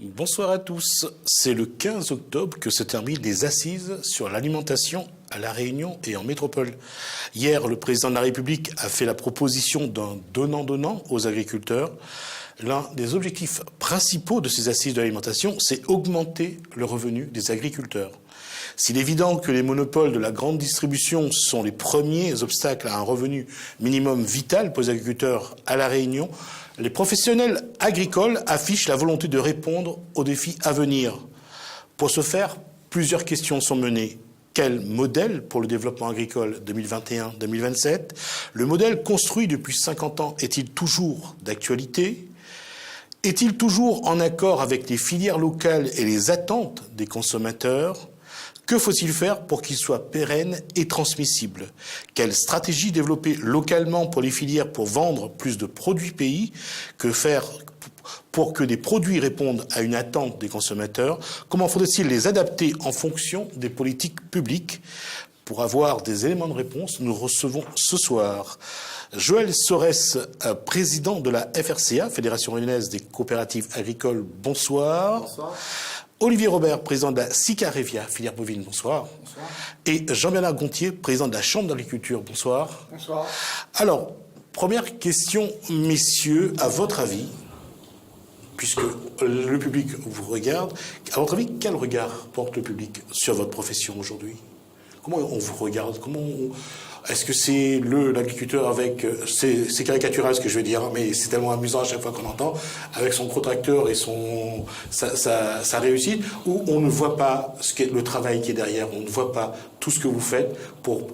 Bonsoir à tous. C'est le 15 octobre que se terminent les assises sur l'alimentation à La Réunion et en métropole. Hier, le président de la République a fait la proposition d'un donnant-donnant aux agriculteurs. L'un des objectifs principaux de ces assises de l'alimentation, c'est augmenter le revenu des agriculteurs. S'il est évident que les monopoles de la grande distribution sont les premiers obstacles à un revenu minimum vital pour les agriculteurs à La Réunion, les professionnels agricoles affichent la volonté de répondre aux défis à venir. Pour ce faire, plusieurs questions sont menées. Quel modèle pour le développement agricole 2021-2027 ? Le modèle construit depuis 50 ans est-il toujours d'actualité ? Est-il toujours en accord avec les filières locales et les attentes des consommateurs ? Que faut-il faire pour qu'il soit pérenne et transmissible ? Quelle stratégie développer localement pour les filières pour vendre plus de produits pays ? Que faire pour que des produits répondent à une attente des consommateurs ? Comment faudrait-il les adapter en fonction des politiques publiques ? Pour avoir des éléments de réponse, nous recevons ce soir Joël Sorès, président de la FRCA, Fédération réunionnaise des coopératives agricoles. Bonsoir. Bonsoir. Olivier Robert, président de la Sicarevia, filière bovine. Bonsoir. Bonsoir. Et Jean-Bernard Gontier, président de la Chambre d'agriculture. Bonsoir. Bonsoir. Alors, première question, messieurs, à votre avis, puisque le public vous regarde, à votre avis, quel regard porte le public sur votre profession aujourd'hui ? Comment on vous regarde ? Est-ce que c'est l'agriculteur avec... C'est caricatural ce que je vais dire, mais c'est tellement amusant à chaque fois qu'on entend, avec son gros tracteur et sa réussite, où on ne voit pas le travail qui est derrière, on ne voit pas tout ce que vous faites pour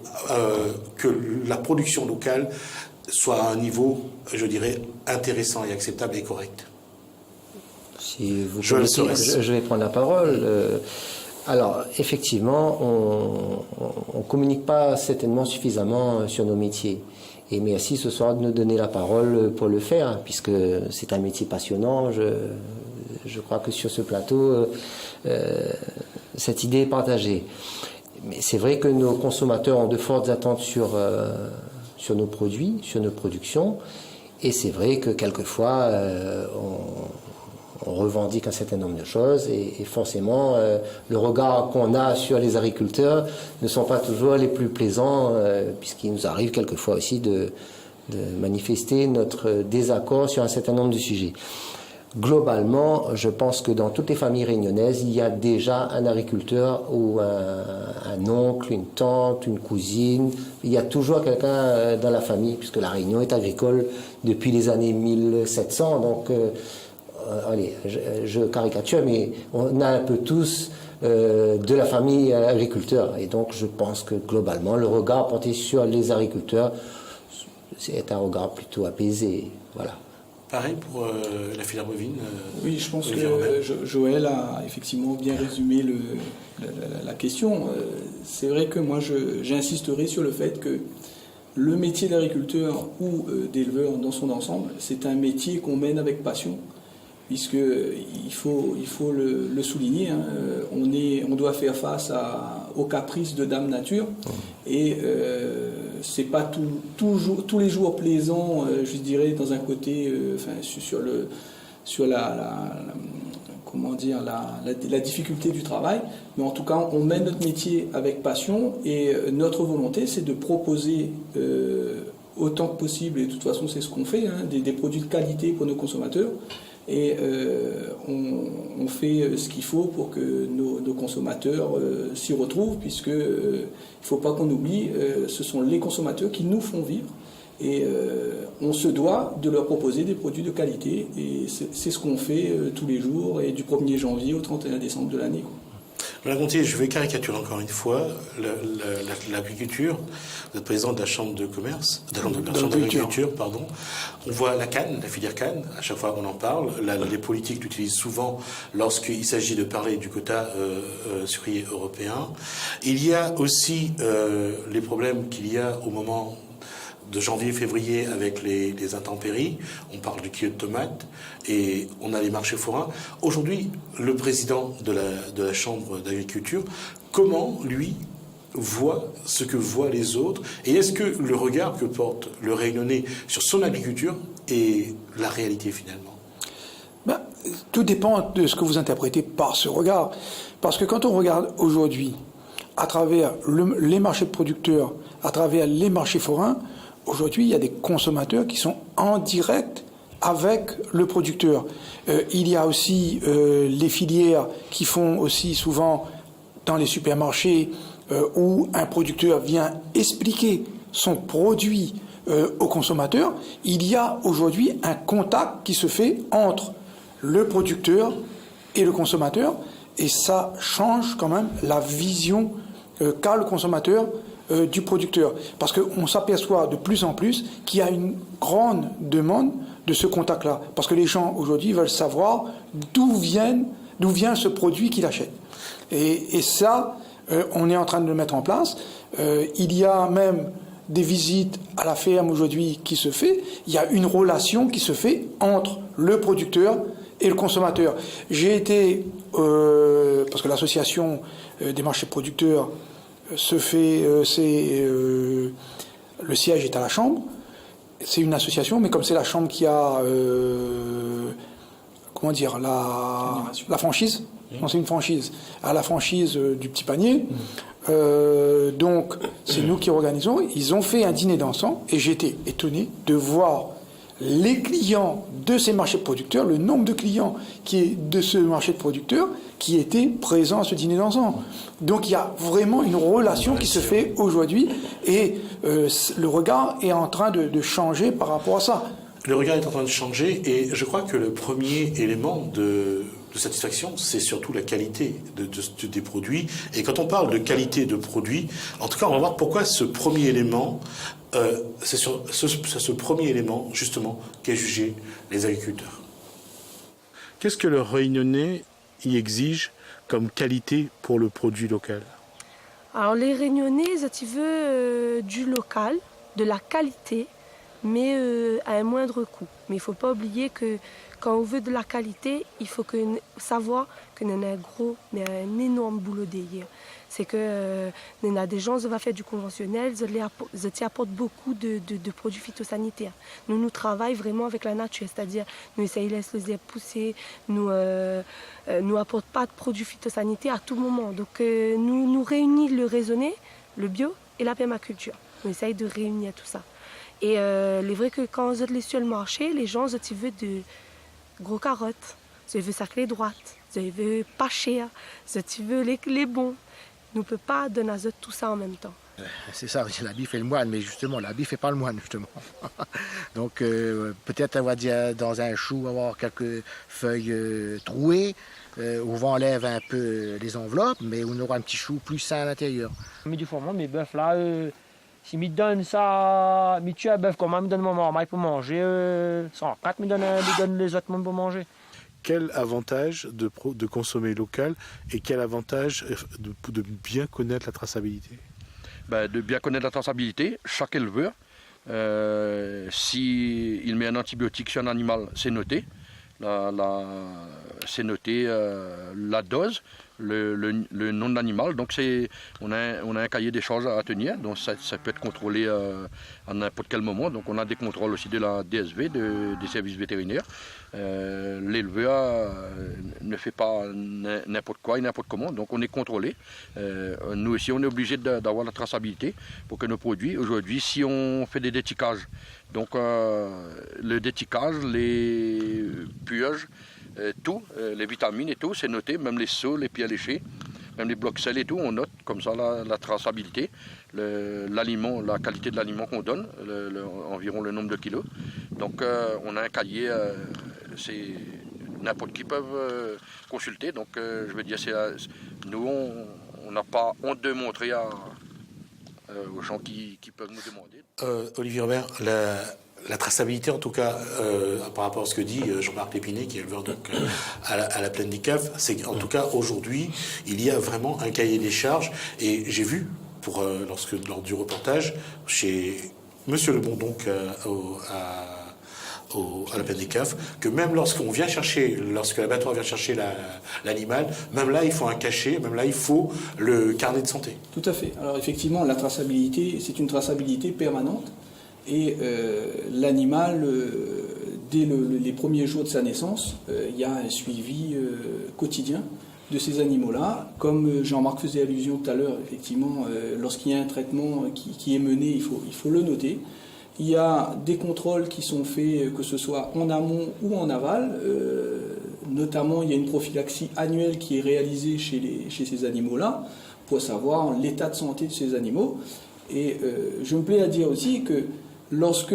que la production locale soit à un niveau, je dirais, intéressant et acceptable et correct. Si vous permettez, je vais prendre la parole. Alors, effectivement, on ne communique pas certainement suffisamment sur nos métiers. Et merci ce soir de nous donner la parole pour le faire, puisque c'est un métier passionnant. Je crois que sur ce plateau, cette idée est partagée. Mais c'est vrai que nos consommateurs ont de fortes attentes sur nos produits, sur nos productions. Et c'est vrai que quelquefois, on revendique un certain nombre de choses et forcément le regard qu'on a sur les agriculteurs ne sont pas toujours les plus plaisants puisqu'il nous arrive quelquefois aussi de manifester notre désaccord sur un certain nombre de sujets. Globalement, je pense que dans toutes les familles réunionnaises, il y a déjà un agriculteur ou un oncle, une tante, une cousine. Il y a toujours quelqu'un dans la famille puisque la Réunion est agricole depuis les années 1700, donc allez, je caricature, mais on a un peu tous de la famille agriculteur. Et donc, je pense que globalement, le regard porté sur les agriculteurs, c'est un regard plutôt apaisé. Voilà. Pareil pour la filière bovine. Oui, je pense que Joël a effectivement bien résumé la question. C'est vrai que moi, j'insisterai sur le fait que le métier d'agriculteur ou d'éleveur dans son ensemble, c'est un métier qu'on mène avec passion. Puisqu'il faut le souligner, hein, on doit faire face aux caprices de Dame Nature et c'est pas tous les jours plaisant, je dirais, dans un côté, sur la difficulté du travail, mais en tout cas on mène notre métier avec passion et notre volonté c'est de proposer autant que possible, et de toute façon c'est ce qu'on fait, hein, des produits de qualité pour nos consommateurs. Et on fait ce qu'il faut pour que nos consommateurs s'y retrouvent, puisque il ne faut pas qu'on oublie, ce sont les consommateurs qui nous font vivre. Et on se doit de leur proposer des produits de qualité. Et c'est ce qu'on fait tous les jours, et du 1er janvier au 31 décembre de l'année. Madame Gontier, je vais caricaturer encore une fois l'agriculture. Vous êtes président de la Chambre de commerce, de la Chambre d'agriculture, pardon. On voit la canne, la filière canne, à chaque fois qu'on en parle. Les politiques l'utilisent souvent lorsqu'il s'agit de parler du quota sucrier européen. Il y a aussi les problèmes qu'il y a au moment de janvier-février avec les intempéries. On parle du kilo de tomates et on a les marchés forains. Aujourd'hui, le président de la Chambre d'agriculture, comment, lui, voit ce que voient les autres, et est-ce que le regard que porte le Réunionnais sur son agriculture est la réalité finalement ? tout dépend de ce que vous interprétez par ce regard. Parce que quand on regarde aujourd'hui, à travers les marchés de producteurs, à travers les marchés forains, aujourd'hui, il y a des consommateurs qui sont en direct avec le producteur. Il y a aussi les filières qui font aussi souvent dans les supermarchés où un producteur vient expliquer son produit au consommateur. Il y a aujourd'hui un contact qui se fait entre le producteur et le consommateur, et ça change quand même la vision qu'a le consommateur du producteur. Parce qu'on s'aperçoit de plus en plus qu'il y a une grande demande de ce contact-là. Parce que les gens aujourd'hui veulent savoir d'où vient ce produit qu'il achète. Et ça, on est en train de le mettre en place. Il y a même des visites à la ferme aujourd'hui qui se fait. Il y a une relation qui se fait entre le producteur et le consommateur. J'ai été, parce que l'association des marchés producteurs se fait, le siège est à la Chambre. C'est une association, mais comme c'est la Chambre qui a, comment dire, la franchise. Non, c'est une franchise. À la franchise du Petit Panier. Donc, c'est nous qui organisons. Ils ont fait un dîner dansant et j'ai été étonné de voir les clients de ces marchés de producteurs, le nombre de clients qui est de ce marché de producteurs qui étaient présents à ce dîner dansant. Donc, il y a vraiment une relation qui se fait aujourd'hui et le regard est en train de changer par rapport à ça. Le regard est en train de changer et je crois que le premier élément de satisfaction, c'est surtout la qualité des produits. Et quand on parle de qualité de produits, en tout cas, on va voir pourquoi ce premier élément, c'est ce premier élément, justement, qu'est jugé les agriculteurs. Qu'est-ce que le Réunionnais y exige comme qualité pour le produit local? Alors, les Réunionnais, ils veulent du local, de la qualité, mais à un moindre coût. Mais il ne faut pas oublier que quand on veut de la qualité, il faut savoir qu'on a un énorme boulot derrière. C'est que on a des gens qui vont faire du conventionnel, ils apportent beaucoup de produits phytosanitaires. Nous travaillons vraiment avec la nature, c'est-à-dire nous essayons de laisser les herbes pousser, nous apportons pas de produits phytosanitaires à tout moment. Donc nous réunissons le raisonné, le bio et la permaculture. On essaye de réunir tout ça. Et il est vrai que quand vous êtes sur le marché, les gens ils veulent de gros carottes, ils veulent sacler droite, ils veulent pas cher, ils veulent les bons. Nous ne pouvons pas donner à tout ça en même temps. C'est ça, l'habit fait le moine, mais justement, l'habit ne fait pas le moine, justement. Donc, peut-être, on va dire, dans un chou, avoir quelques feuilles trouées, où on enlève un peu les enveloppes, mais on aura un petit chou plus sain à l'intérieur. Mais du fond, mes bœufs là, si me donne ça, me tue un bœuf, comment me donne mon marmaille pour manger, 104 me donne les autres pour manger. Quel avantage de consommer local et quel avantage de bien connaître la traçabilité? De bien connaître la traçabilité, chaque éleveur, s'il met un antibiotique sur un animal, c'est noté. C'est noté la dose, le nom de l'animal. Donc on a un cahier des charges à tenir, donc ça peut être contrôlé à n'importe quel moment. Donc on a des contrôles aussi de la DSV, des services vétérinaires. L'éleveur ne fait pas n'importe quoi et n'importe comment, donc on est contrôlé. Nous aussi on est obligé d'avoir la traçabilité pour que nos produits, aujourd'hui si on fait des détiquages, donc le détiquage, les purges, tout, les vitamines et tout, c'est noté, même les seaux, les pieds léchés, même les blocs sel et tout, on note comme ça la traçabilité, l'aliment, la qualité de l'aliment qu'on donne, environ le nombre de kilos. Donc on a un cahier, c'est n'importe qui peut consulter, donc je veux dire, nous on n'a pas honte de montrer aux gens qui peuvent nous demander. Olivier Robert, la traçabilité, en tout cas, par rapport à ce que dit Jean-Marc Lépinet, qui est éleveur donc, à la Plaine des Caves, c'est qu'en tout cas, aujourd'hui, il y a vraiment un cahier des charges. Et j'ai vu, lors du reportage, chez Monsieur Lebon, donc, à la Plaine des Caves, que même lorsque l'abattoir vient chercher l'animal, même là, il faut un cachet, même là, il faut le carnet de santé. Tout à fait. Alors, effectivement, la traçabilité, c'est une traçabilité permanente. Et l'animal dès les premiers jours de sa naissance, il y a un suivi quotidien de ces animaux-là. Comme Jean-Marc faisait allusion tout à l'heure, effectivement, lorsqu'il y a un traitement qui est mené, il faut le noter. Il y a des contrôles qui sont faits, que ce soit en amont ou en aval. Notamment, il y a une prophylaxie annuelle qui est réalisée chez ces animaux-là pour savoir l'état de santé de ces animaux. Et je me plais à dire aussi que lorsque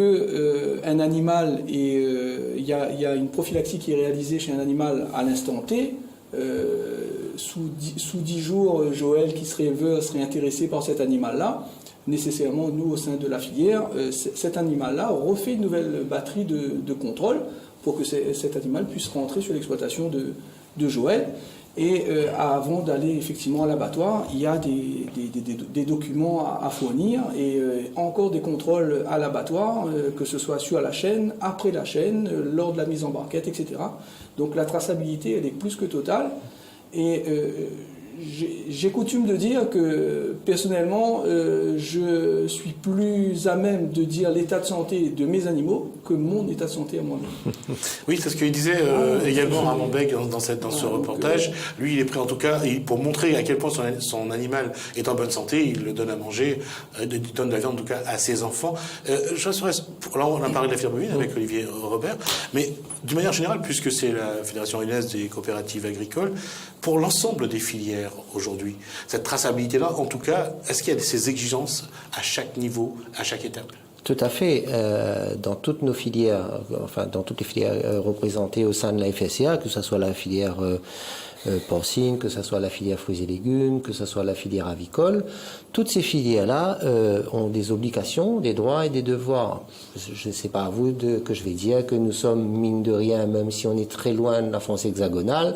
un animal il y a une prophylaxie qui est réalisée chez un animal à l'instant T, sous 10 jours, Joël qui serait intéressé par cet animal-là. Nécessairement, nous, au sein de la filière, cet animal-là refait une nouvelle batterie de contrôle pour que cet animal puisse rentrer sur l'exploitation de Joël. Et avant d'aller effectivement à l'abattoir, il y a des documents à fournir et encore des contrôles à l'abattoir, que ce soit sur la chaîne, après la chaîne, lors de la mise en barquette, etc. Donc la traçabilité, elle est plus que totale. Et j'ai coutume de dire que personnellement, je suis plus à même de dire l'état de santé de mes animaux que mon état de santé à moi-même. Oui, c'est ce qu'il disait également Armand Beg dans ce reportage. Lui, il est prêt en tout cas, pour montrer à quel point son animal est en bonne santé, il le donne à manger, il donne de la viande en tout cas à ses enfants. Là, on a parlé de la filière bovine avec Olivier Robert, mais d'une manière générale, puisque c'est la Fédération réunionnaise des coopératives agricoles, pour l'ensemble des filières aujourd'hui, cette traçabilité-là, en tout cas, est-ce qu'il y a ces exigences à chaque niveau, à chaque étape ? Tout à fait. Dans toutes nos filières, enfin dans toutes les filières représentées au sein de la FSCA, que ce soit la filière porcine, que ce soit la filière fruits et légumes, que ce soit la filière avicole, toutes ces filières-là ont des obligations, des droits et des devoirs. Je ne sais pas à vous que je vais dire que nous sommes, mine de rien, même si on est très loin de la France hexagonale,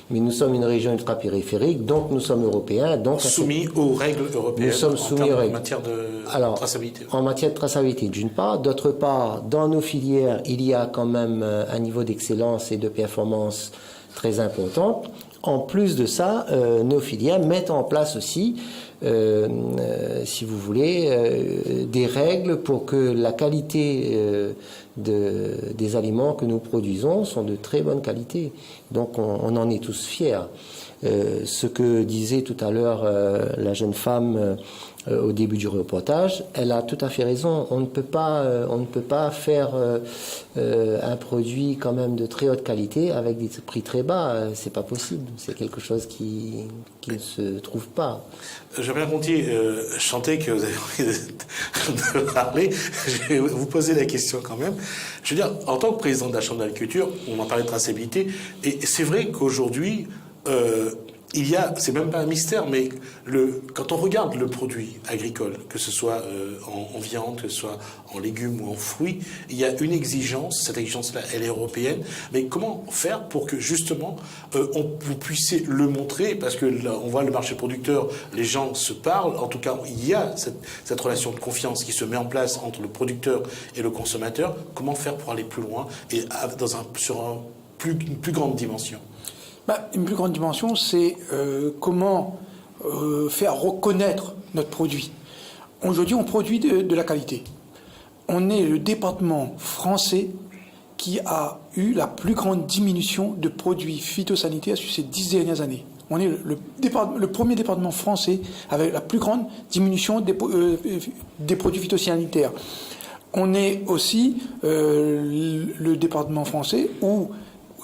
mais nous sommes une région ultra-périphérique, donc nous sommes européens. Donc soumis aux règles européennes. Nous sommes soumis aux règles. En matière de traçabilité. En matière de traçabilité, d'une part. D'autre part, dans nos filières, il y a quand même un niveau d'excellence et de performance très important. En plus de ça, nos filières mettent en place aussi, si vous voulez, des règles pour que la qualité des aliments que nous produisons sont de très bonne qualité. Donc on en est tous fiers. Ce que disait tout à l'heure la jeune femme au début du reportage, elle a tout à fait raison. On ne peut pas faire un produit quand même de très haute qualité avec des prix très bas. C'est pas possible. C'est quelque chose qui ne se trouve pas. Jean-Pierre Gontier, je sentais que vous avez envie de parler. Je vais vous poser la question quand même. Je veux dire, en tant que président de la Chambre d'agriculture, on en parlait de traçabilité, et c'est vrai qu'aujourd'hui, il y a, c'est même pas un mystère, mais quand on regarde le produit agricole, que ce soit en viande, que ce soit en légumes ou en fruits, il y a une exigence, cette exigence-là, elle est européenne, mais comment faire pour que justement vous puissiez le montrer, parce que là, on voit le marché producteur, les gens se parlent, en tout cas il y a cette relation de confiance qui se met en place entre le producteur et le consommateur. Comment faire pour aller plus loin et sur une plus grande dimension? Une plus grande dimension, c'est comment faire reconnaître notre produit. Aujourd'hui, on produit de la qualité. On est le département français qui a eu la plus grande diminution de produits phytosanitaires sur ces 10 dernières années. On est le premier département français avec la plus grande diminution des produits phytosanitaires. On est aussi le département français où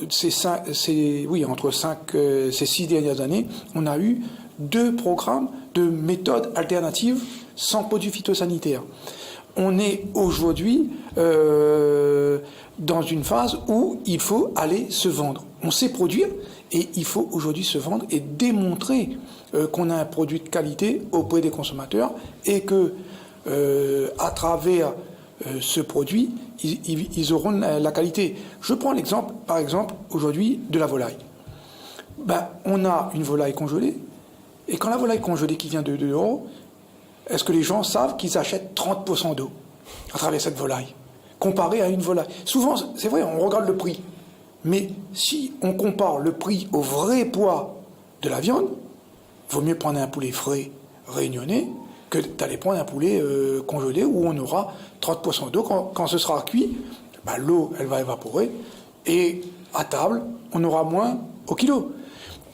ces 6 dernières années, on a eu 2 programmes de méthodes alternatives sans produits phytosanitaires. On est aujourd'hui dans une phase où il faut aller se vendre. On sait produire et il faut aujourd'hui se vendre et démontrer qu'on a un produit de qualité auprès des consommateurs et que à travers ce produit, ils auront la qualité. Je prends l'exemple, par exemple, aujourd'hui, de la volaille. On a une volaille congelée, et quand la volaille congelée qui vient de 2 €, est-ce que les gens savent qu'ils achètent 30% d'eau à travers cette volaille, comparé à une volaille? Souvent, c'est vrai, on regarde le prix. Mais si on compare le prix au vrai poids de la viande, il vaut mieux prendre un poulet frais réunionnais que d'aller prendre un poulet congelé où on aura 30% d'eau. Quand ce sera cuit, l'eau, elle va évaporer, et à table, on aura moins au kilo.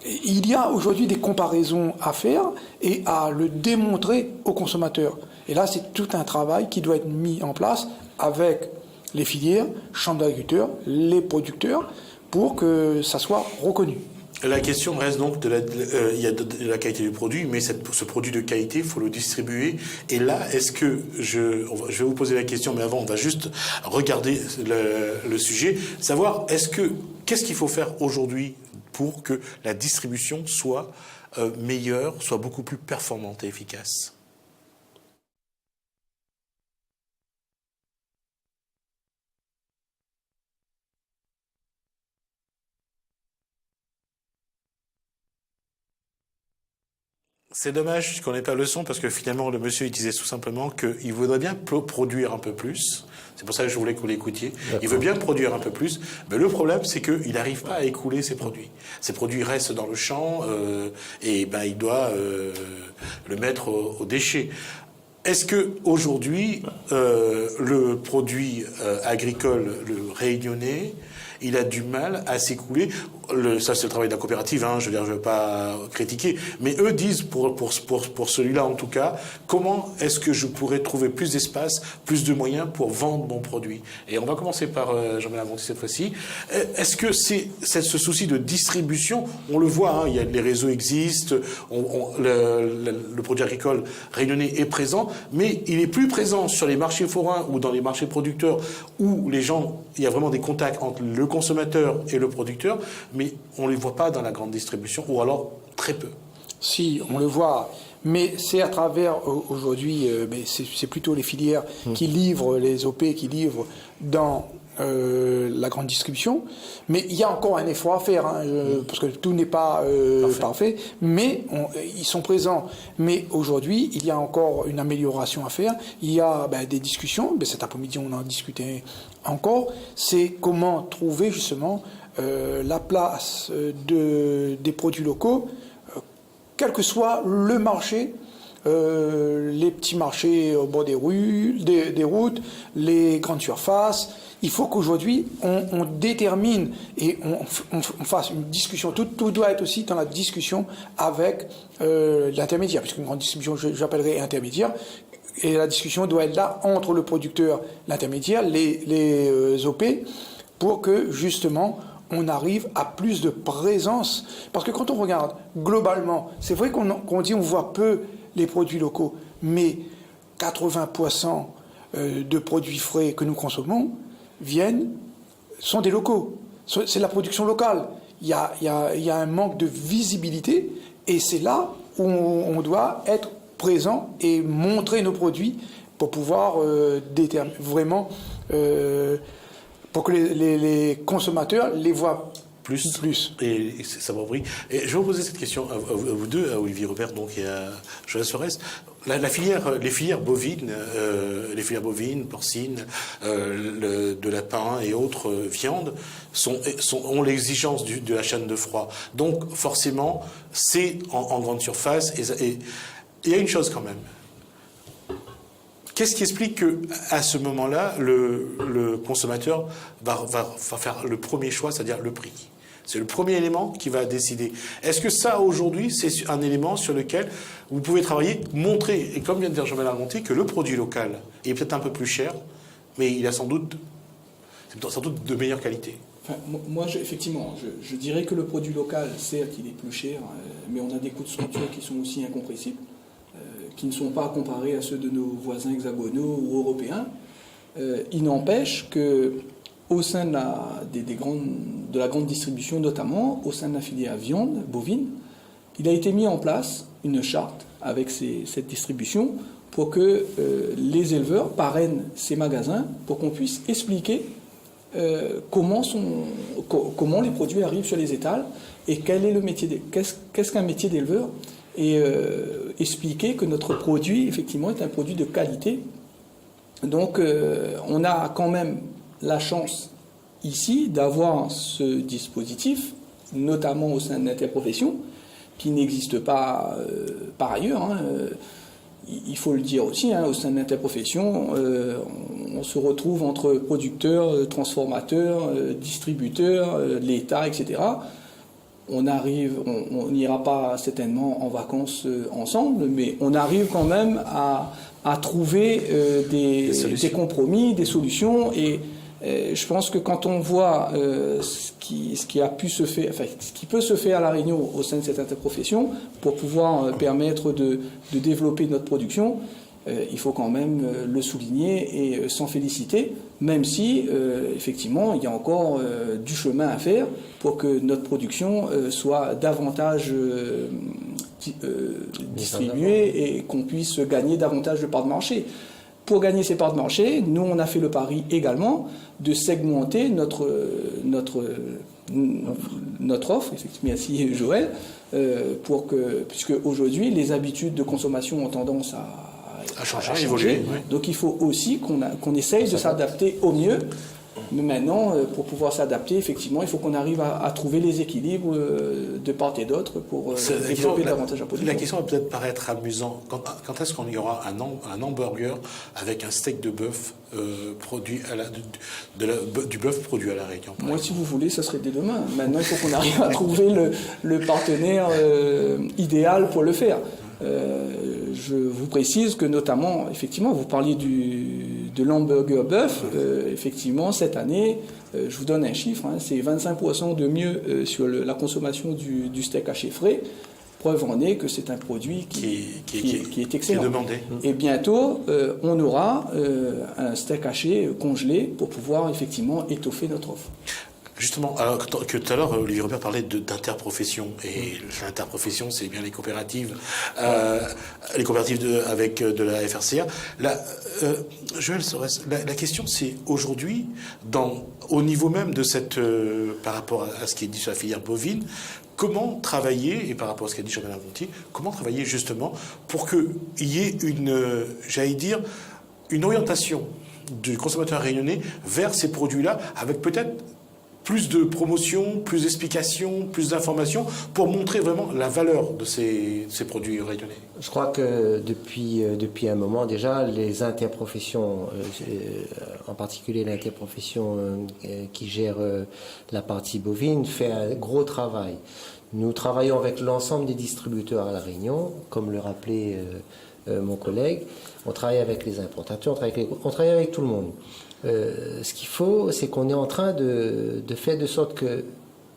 Il y a aujourd'hui des comparaisons à faire et à le démontrer aux consommateurs. Et là, c'est tout un travail qui doit être mis en place avec les filières, chambres d'agriculteurs, les producteurs, pour que ça soit reconnu. La question reste donc il y a de la qualité du produit, mais ce produit de qualité, il faut le distribuer. Et là, est-ce que je vais vous poser la question, mais avant, on va juste regarder le sujet, savoir qu'est-ce qu'il faut faire aujourd'hui pour que la distribution soit meilleure, soit beaucoup plus performante et efficace. C'est dommage qu'on n'ait pas le son parce que finalement le monsieur il disait tout simplement qu'il voudrait bien produire un peu plus. C'est pour ça que je voulais que vous l'écoutiez. Il veut bien produire un peu plus, mais le problème c'est qu'il n'arrive pas à écouler ses produits. Ses produits restent dans le champ et il doit le mettre au déchet. Est-ce que aujourd'hui le produit agricole, le réunionnais, il a du mal à s'écouler? Ça, c'est le travail de la coopérative, je veux veux pas critiquer. Mais eux disent, pour celui-là en tout cas, comment est-ce que je pourrais trouver plus d'espace, plus de moyens pour vendre mon produit? Et on va commencer par Jean-Bernard Monti cette fois-ci. Est-ce que c'est ce souci de distribution? On le voit, les réseaux existent, le produit agricole réunionnais est présent, mais il est plus présent sur les marchés forains ou dans les marchés producteurs où il y a vraiment des contacts entre le consommateur et le producteur, mais on ne les voit pas dans la grande distribution, ou alors très peu. Si, on le voit, mais c'est à travers, aujourd'hui, c'est plutôt les filières qui livrent, les OP qui livrent dans la grande distribution, mais il y a encore un effort à faire, parce que tout n'est pas parfait, mais ils sont présents. Mais aujourd'hui, il y a encore une amélioration à faire. Il y a des discussions, cet après-midi on en discutait encore, c'est comment trouver justement la place des produits locaux, quel que soit le marché, les petits marchés au bord des rues, des routes, les grandes surfaces. Il faut qu'aujourd'hui, on détermine et on fasse une discussion. Tout doit être aussi dans la discussion avec l'intermédiaire, puisqu'une grande distribution, j'appellerais intermédiaire. Et la discussion doit être là entre le producteur, l'intermédiaire, les OP, pour que justement on arrive à plus de présence. Parce que quand on regarde globalement, c'est vrai qu'on dit on voit peu les produits locaux, mais 80% de produits frais que nous consommons sont des locaux. C'est la production locale. Il y a un manque de visibilité et c'est là où on doit être présent et montrer nos produits pour pouvoir vraiment pour que les consommateurs les voient plus. Et ça m'a pris. Et je vais vous poser cette question à vous deux, à Olivier Robert et à Joël Sorès. Les filières bovines, porcines, de lapins et autres viandes ont l'exigence de la chaîne de froid. Donc forcément, c'est en grande surface. Et il y a une chose quand même. Qu'est-ce qui explique qu'à ce moment-là, le consommateur va faire le premier choix, c'est-à-dire le prix? C'est le premier élément qui va décider. Est-ce que ça, aujourd'hui, c'est un élément sur lequel vous pouvez travailler, montrer, et comme vient de dire Jean-Bernard Monti, que le produit local est peut-être un peu plus cher, mais il a sans doute de meilleure qualité? Moi, effectivement, je dirais que le produit local, certes, il est plus cher, mais on a des coûts de structure qui sont aussi incompressibles, qui ne sont pas comparés à ceux de nos voisins hexagonaux ou européens. Il n'empêche que au sein de la grande distribution, notamment au sein de la filière viande bovine, il a été mis en place une charte avec cette distribution pour que les éleveurs parrainent ces magasins pour qu'on puisse expliquer comment les produits arrivent sur les étals et quel est le métier qu'est-ce qu'un métier d'éleveur, et expliquer que notre produit effectivement est un produit de qualité. Donc on a quand même la chance ici d'avoir ce dispositif, notamment au sein de l'interprofession, qui n'existe pas par ailleurs. il faut le dire aussi, au sein de l'interprofession, on se retrouve entre producteurs, transformateurs, distributeurs, l'État, etc. On n'ira pas certainement en vacances ensemble, mais on arrive quand même à trouver des compromis, des solutions. Et je pense que quand on voit ce qui a pu se faire, enfin, ce qui peut se faire à La Réunion au sein de cette interprofession pour pouvoir permettre de développer notre production, il faut quand même le souligner et s'en féliciter, même si effectivement il y a encore du chemin à faire pour que notre production soit davantage distribuée et qu'on puisse gagner davantage de parts de marché. Pour gagner ces parts de marché, nous on a fait le pari également de segmenter notre offre, effectivement, merci Joël, puisque aujourd'hui les habitudes de consommation ont tendance à changer, à évoluer. Oui. Donc il faut aussi qu'on essaye de s'adapter au mieux. Mais maintenant, pour pouvoir s'adapter, effectivement, il faut qu'on arrive à trouver les équilibres de part et d'autre pour développer davantage la production. La question va peut-être paraître amusante. Quand est-ce qu'on y aura un hamburger avec un steak de bœuf produit du bœuf produit à La Réunion? Moi, si vous voulez, ça serait dès demain. Maintenant, il faut qu'on arrive à trouver le partenaire idéal pour le faire. Je vous précise que notamment, effectivement, vous parliez de l'hamburger bœuf. Effectivement, cette année, je vous donne un chiffre, c'est 25% de mieux sur la consommation du steak haché frais. Preuve en est que c'est un produit qui est excellent. Qui est demandé. Et bientôt, on aura un steak haché congelé pour pouvoir effectivement étoffer notre offre. Justement, alors que tout à l'heure, Olivier Robert parlait d'interprofession. Et l'interprofession, c'est bien les coopératives avec de la FRCA. Joël Sorès, la question, c'est aujourd'hui, au niveau même de par rapport à ce qui est dit sur la filière bovine, comment travailler, et par rapport à ce qu'a dit Jean-Bernard Gontier, comment travailler justement pour qu'il y ait une orientation du consommateur réunionnais vers ces produits-là, avec peut-être plus de promotion, plus d'explications, plus d'informations, pour montrer vraiment la valeur de ces produits réunionnais. Je crois que depuis un moment déjà, les interprofessions, en particulier l'interprofession qui gère la partie bovine, fait un gros travail. Nous travaillons avec l'ensemble des distributeurs à La Réunion, comme le rappelait mon collègue. On travaille avec les importateurs, on travaille avec tout le monde. Ce qu'il faut, c'est qu'on est en train de faire de sorte que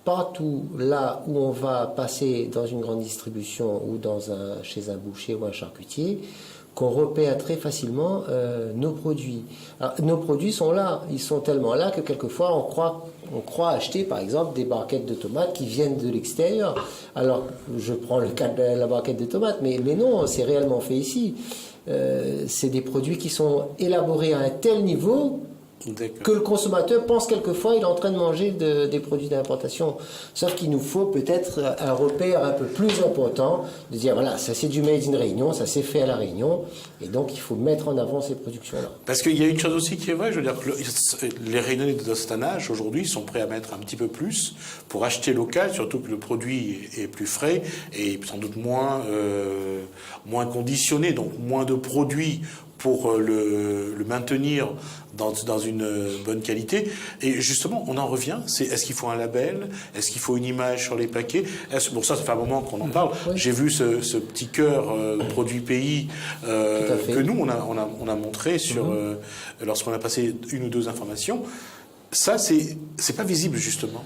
partout là où on va passer dans une grande distribution ou chez un boucher ou un charcutier, qu'on repère très facilement nos produits. Alors, nos produits sont là, ils sont tellement là que quelquefois on croit acheter par exemple des barquettes de tomates qui viennent de l'extérieur. Alors je prends le cas de la barquette de tomates, mais non, c'est réellement fait ici. C'est des produits qui sont élaborés à un tel niveau que le consommateur pense quelquefois il est en train de manger des produits d'importation. Sauf qu'il nous faut peut-être un repère un peu plus important, de dire voilà, ça c'est du Made in Réunion, ça c'est fait à La Réunion, et donc il faut mettre en avant ces productions-là. Parce qu'il y a une chose aussi qui est vraie, je veux dire, les Réunionnais de certain âge aujourd'hui sont prêts à mettre un petit peu plus pour acheter local, surtout que le produit est plus frais et sans doute moins conditionné, donc moins de produits pour le maintenir dans une bonne qualité. Et justement, on en revient, est-ce qu'il faut un label? Est-ce qu'il faut une image sur les paquets? Bon, ça fait un moment qu'on en parle. Oui. J'ai vu ce petit cœur produit pays que nous, on a montré lorsqu'on a passé une ou deux informations. Ça, c'est pas visible, justement.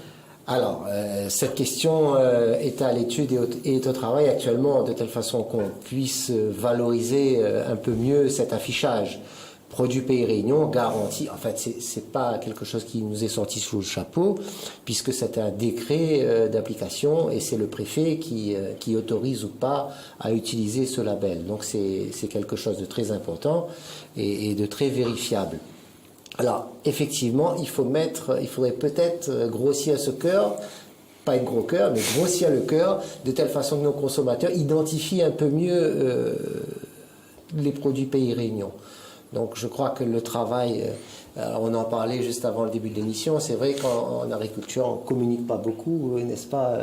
Alors, cette question est à l'étude et est au travail actuellement, de telle façon qu'on puisse valoriser un peu mieux cet affichage. Produit Pays Réunion, garanti. En fait, c'est pas quelque chose qui nous est sorti sous le chapeau, puisque c'est un décret d'application et c'est le préfet qui autorise ou pas à utiliser ce label. Donc, c'est quelque chose de très important et de très vérifiable. Alors, effectivement, il faudrait peut-être grossir ce cœur, pas un gros cœur, mais grossir le cœur, de telle façon que nos consommateurs identifient un peu mieux les produits Pays Réunion. Donc je crois que le travail, on en parlait juste avant le début de l'émission, c'est vrai qu'en agriculture on ne communique pas beaucoup, n'est-ce pas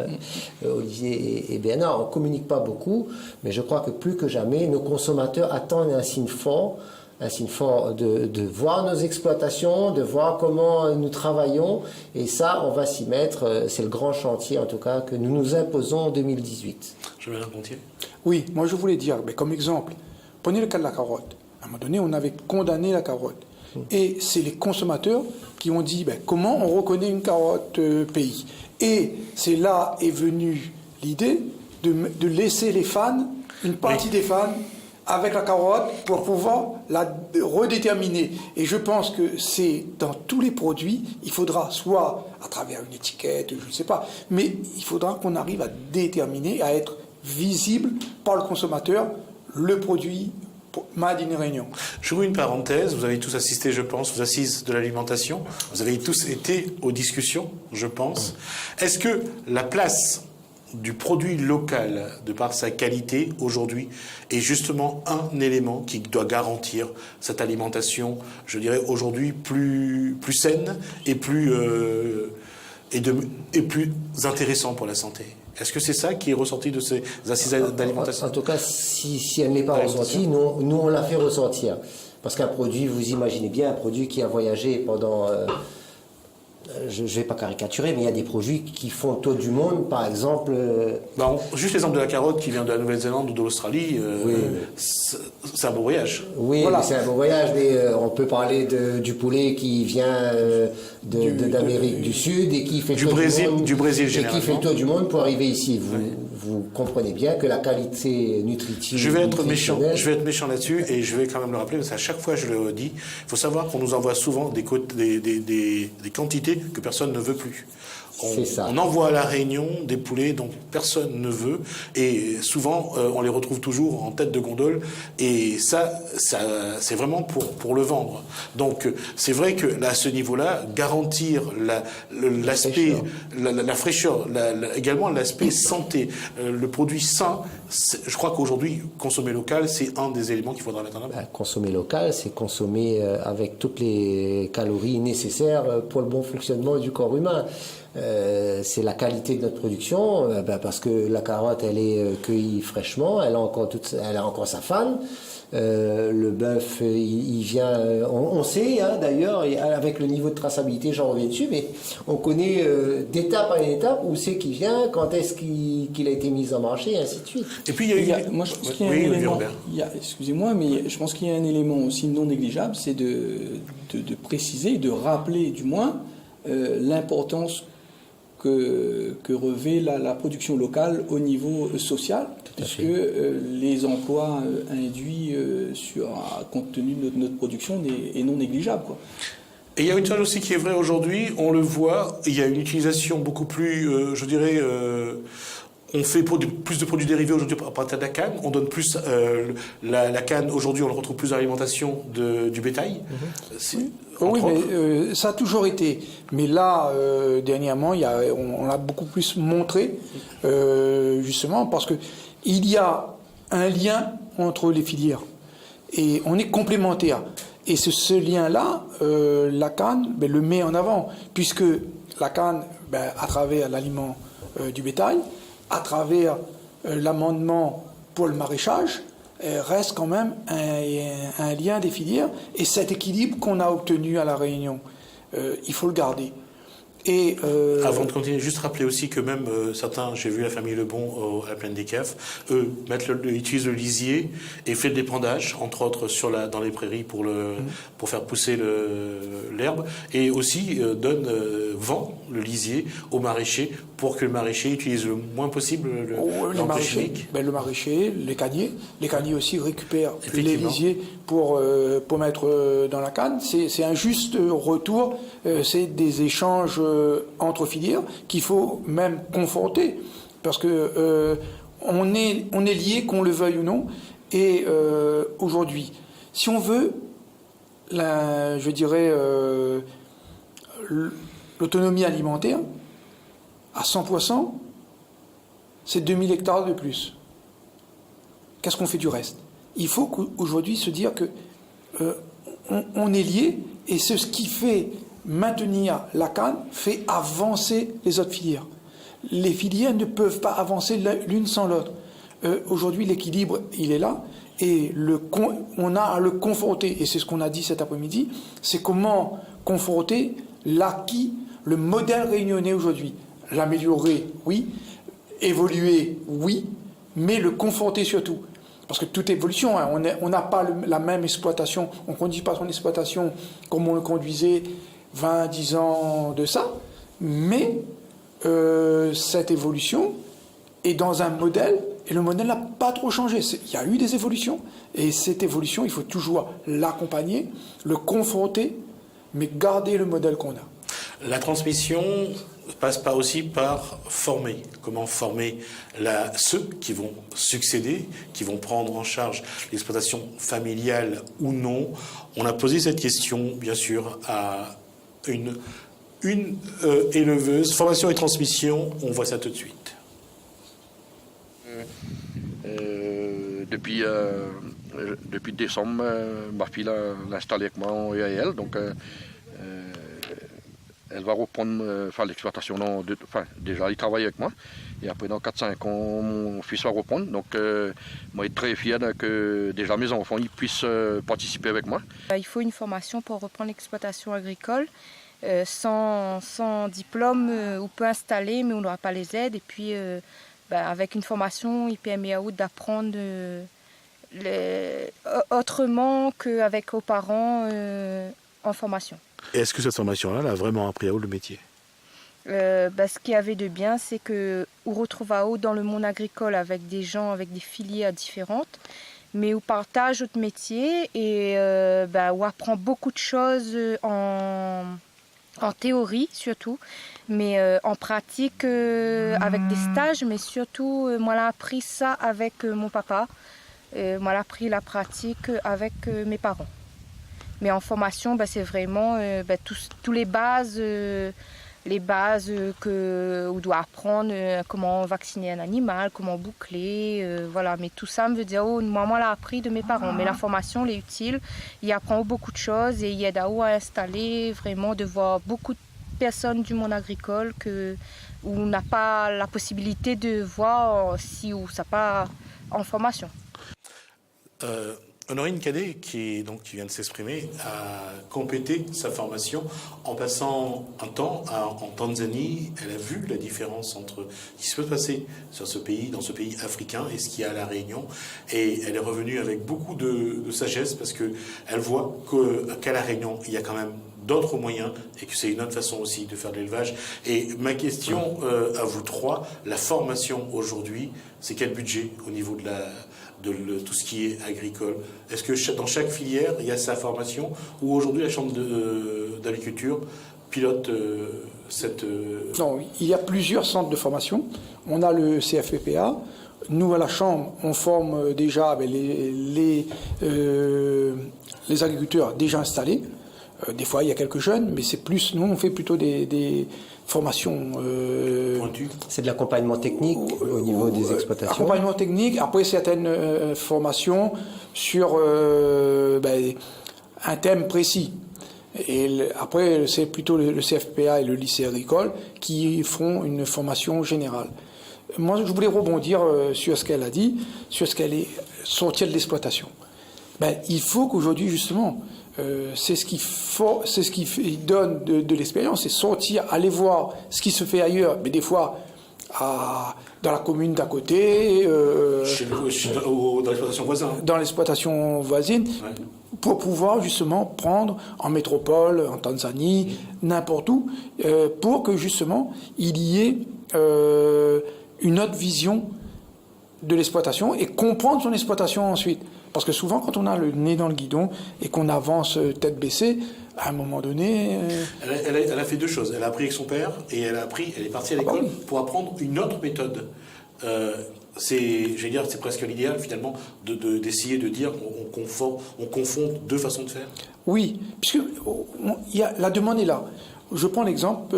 Olivier et Bernard, on ne communique pas beaucoup, mais je crois que plus que jamais nos consommateurs attendent un signe fort de voir nos exploitations, de voir comment nous travaillons, et ça on va s'y mettre, c'est le grand chantier en tout cas que nous nous imposons en 2018. Je vais répondre. Oui, moi je voulais dire, mais comme exemple, prenez le cas de la carotte. À un moment donné, on avait condamné la carotte. Et c'est les consommateurs qui ont dit, comment on reconnaît une carotte pays. Et c'est là est venue l'idée de laisser les fans, une partie des fans, avec la carotte pour pouvoir la redéterminer. Et je pense que c'est dans tous les produits, il faudra soit à travers une étiquette, je ne sais pas, mais il faudra qu'on arrive à déterminer, à être visible par le consommateur, le produit Made in Réunion. J'ouvre une parenthèse, vous avez tous assisté, je pense, aux assises de l'alimentation, vous avez tous été aux discussions, je pense. Est-ce que la place du produit local, de par sa qualité, aujourd'hui, est justement un élément qui doit garantir cette alimentation, je dirais, aujourd'hui, plus saine et plus intéressant pour la santé? Est-ce que c'est ça qui est ressorti de ces assises d'alimentation? En tout cas, si elle n'est pas ressortie, nous on l'a fait ressortir. Parce qu'un produit, vous imaginez bien, un produit qui a voyagé pendant... je ne vais pas caricaturer, mais il y a des produits qui font le tour du monde, par exemple... juste l'exemple de la carotte qui vient de la Nouvelle-Zélande ou de l'Australie, c'est un beau voyage. Oui, voilà. C'est un beau voyage, mais on peut parler du poulet qui vient d'Amérique du Sud et qui fait du Brésil et qui fait le tour du monde pour arriver ici. Vous comprenez bien que la qualité nutritive... Je vais être méchant là-dessus, et je vais quand même le rappeler, parce qu'à chaque fois je le dis, il faut savoir qu'on nous envoie souvent des quantités que personne ne veut plus. On envoie à la Réunion des poulets dont personne ne veut, et souvent on les retrouve toujours en tête de gondole, et ça c'est vraiment pour le vendre. Donc c'est vrai que là, à ce niveau-là, garantir l'aspect, la fraîcheur, également l'aspect santé, le produit sain, je crois qu'aujourd'hui consommer local, c'est un des éléments qu'il faudra mettre en avant. Consommer local, c'est consommer avec toutes les calories nécessaires pour le bon fonctionnement du corps humain. C'est la qualité de notre production, parce que la carotte, elle est cueillie fraîchement, elle a encore sa fan. Le bœuf, il vient, on sait d'ailleurs, avec le niveau de traçabilité, j'en reviens dessus, mais on connaît d'étape à étape où c'est qu'il vient, quand est-ce qu'il a été mis en marché, et ainsi de suite. Et puis il y a moi, je pense qu'il y a un élément, excusez-moi, mais je pense qu'il y a un élément aussi non négligeable, c'est de préciser, de rappeler du moins l'importance que revêt la production locale au niveau social, puisque les emplois induits compte tenu de notre production est non négligeable, quoi. Et il y a une chose aussi qui est vraie aujourd'hui, on le voit, il y a une utilisation beaucoup plus, je dirais... on fait plus de produits dérivés aujourd'hui à partir de la canne. On donne plus la canne. Aujourd'hui, on le retrouve plus dans l'alimentation du bétail. Oui, mais ça a toujours été. Mais là, dernièrement, on l'a beaucoup plus montré, justement, parce que il y a un lien entre les filières. Et on est complémentaires. Et ce lien-là, la canne le met en avant, puisque la canne, à travers l'aliment du bétail, à travers l'amendement pour le maraîchage, reste quand même un lien des filières. Et cet équilibre qu'on a obtenu à La Réunion, il faut le garder. Et avant de continuer, juste rappeler aussi que même certains, j'ai vu la famille Lebon à la plaine des Caves, eux utilisent le lisier et fait le dépendage, entre autres dans les prairies pour faire pousser l'herbe, et aussi vend le lisier au maraîcher pour que le maraîcher utilise le moins possible l'engrais chimique. Le maraîcher, les canniers aussi récupèrent les lisiers pour mettre dans la canne. C'est un juste retour, c'est des échanges entre filières qu'il faut même confronter, parce que on est liés, qu'on le veuille ou non. Et aujourd'hui, si on veut, je dirais, l'autonomie alimentaire à 100%, c'est 2000 hectares de plus. Qu'est-ce qu'on fait du reste? Il faut qu'aujourd'hui se dire que on est liés, et c'est ce qui fait maintenir la canne, fait avancer les autres filières. Les filières ne peuvent pas avancer l'une sans l'autre. Aujourd'hui, l'équilibre, il est là, et on a à le confronter, et c'est ce qu'on a dit cet après-midi, c'est comment confronter l'acquis, le modèle réunionnais aujourd'hui. L'améliorer, oui, évoluer, oui, mais le confronter surtout. Parce que toute évolution, hein, on n'a pas la même exploitation, on ne conduit pas son exploitation comme on le conduisait 20, 10 ans de ça, mais cette évolution est dans un modèle, et le modèle n'a pas trop changé. Il y a eu des évolutions, et cette évolution, il faut toujours l'accompagner, le confronter, mais garder le modèle qu'on a. La transmission passe pas aussi par former. Comment former ceux qui vont succéder, qui vont prendre en charge l'exploitation familiale ou non. On a posé cette question, bien sûr, à une éleveuse. Formation et transmission, on voit ça tout de suite. Depuis décembre, ma fille l'a installé avec moi en EAL, donc elle va reprendre l'exploitation. Déjà, il travaille avec moi. Et après, dans 4-5 ans, mon fils va reprendre. Donc, moi, je suis très fier que déjà mes enfants ils puissent participer avec moi. Il faut une formation pour reprendre l'exploitation agricole. Sans diplôme, on peut installer, mais on n'aura pas les aides. Et puis, avec une formation, il permet d'apprendre autrement qu'avec aux parents en formation. Et est-ce que cette formation-là elle a vraiment appris à haut le métier? Ce qu'il y avait de bien, c'est qu'on retrouve à haut dans le monde agricole avec des gens, avec des filières différentes, mais on partage notre métier et on apprend beaucoup de choses en théorie surtout, mais en pratique avec des stages, mais surtout moi j'ai appris ça avec mon papa, moi j'ai appris la pratique avec mes parents. Mais en formation, c'est vraiment tous les bases qu'on doit apprendre, comment vacciner un animal, comment boucler, voilà. Mais tout ça me veut dire, moi l'a appris de mes parents. Mais la formation, elle est utile, il apprend beaucoup de choses et il aide à installer, vraiment de voir beaucoup de personnes du monde agricole où on n'a pas la possibilité de voir si ou ça pas en formation. Honorine Cadet, qui vient de s'exprimer, a complété sa formation en passant un temps en Tanzanie. Elle a vu la différence entre ce qui se peut passer dans ce pays africain et ce qu'il y a à La Réunion. Et elle est revenue avec beaucoup de sagesse parce qu'elle voit qu'à La Réunion, il y a quand même d'autres moyens et que c'est une autre façon aussi de faire de l'élevage. Et ma question à vous trois, la formation aujourd'hui, c'est quel budget au niveau de tout ce qui est agricole? Est-ce que dans chaque filière, il y a sa formation ou aujourd'hui la Chambre d'agriculture pilote cette... Non, il y a plusieurs centres de formation. On a le CFPPA. Nous, à la Chambre, on forme déjà les agriculteurs déjà installés. Des fois, il y a quelques jeunes, mais c'est plus... Nous, on fait plutôt des formations... C'est de l'accompagnement technique au niveau des exploitations. Accompagnement technique, après certaines formations sur un thème précis. Et après, c'est plutôt le CFPA et le lycée agricole qui font une formation générale. Moi, je voulais rebondir sur ce qu'elle a dit, sur ce qu'elle est sortie de l'exploitation. Il faut qu'aujourd'hui, justement... c'est ce qui donne de l'expérience, c'est sortir, aller voir ce qui se fait ailleurs, mais des fois dans la commune d'à côté, dans l'exploitation voisine. Dans l'exploitation voisine, ouais. Pour pouvoir justement prendre en métropole, en Tanzanie, n'importe où, pour que justement il y ait une autre vision de l'exploitation et comprendre son exploitation ensuite. Parce que souvent, quand on a le nez dans le guidon et qu'on avance tête baissée, à un moment donné... Elle a fait deux choses. Elle a appris avec son père et elle est partie à l'école pour apprendre une autre méthode. C'est presque l'idéal, finalement, d'essayer de dire on confond deux façons de faire. Oui, puisque la demande est là. Je prends l'exemple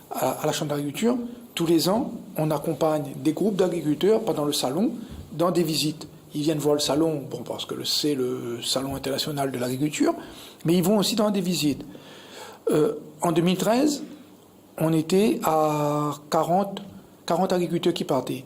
à la Chambre d'agriculture. Tous les ans, on accompagne des groupes d'agriculteurs pendant le salon dans des visites. ils viennent voir le salon, bon, parce que c'est le salon international de l'agriculture, mais ils vont aussi dans des visites. En 2013, on était à 40 agriculteurs qui partaient.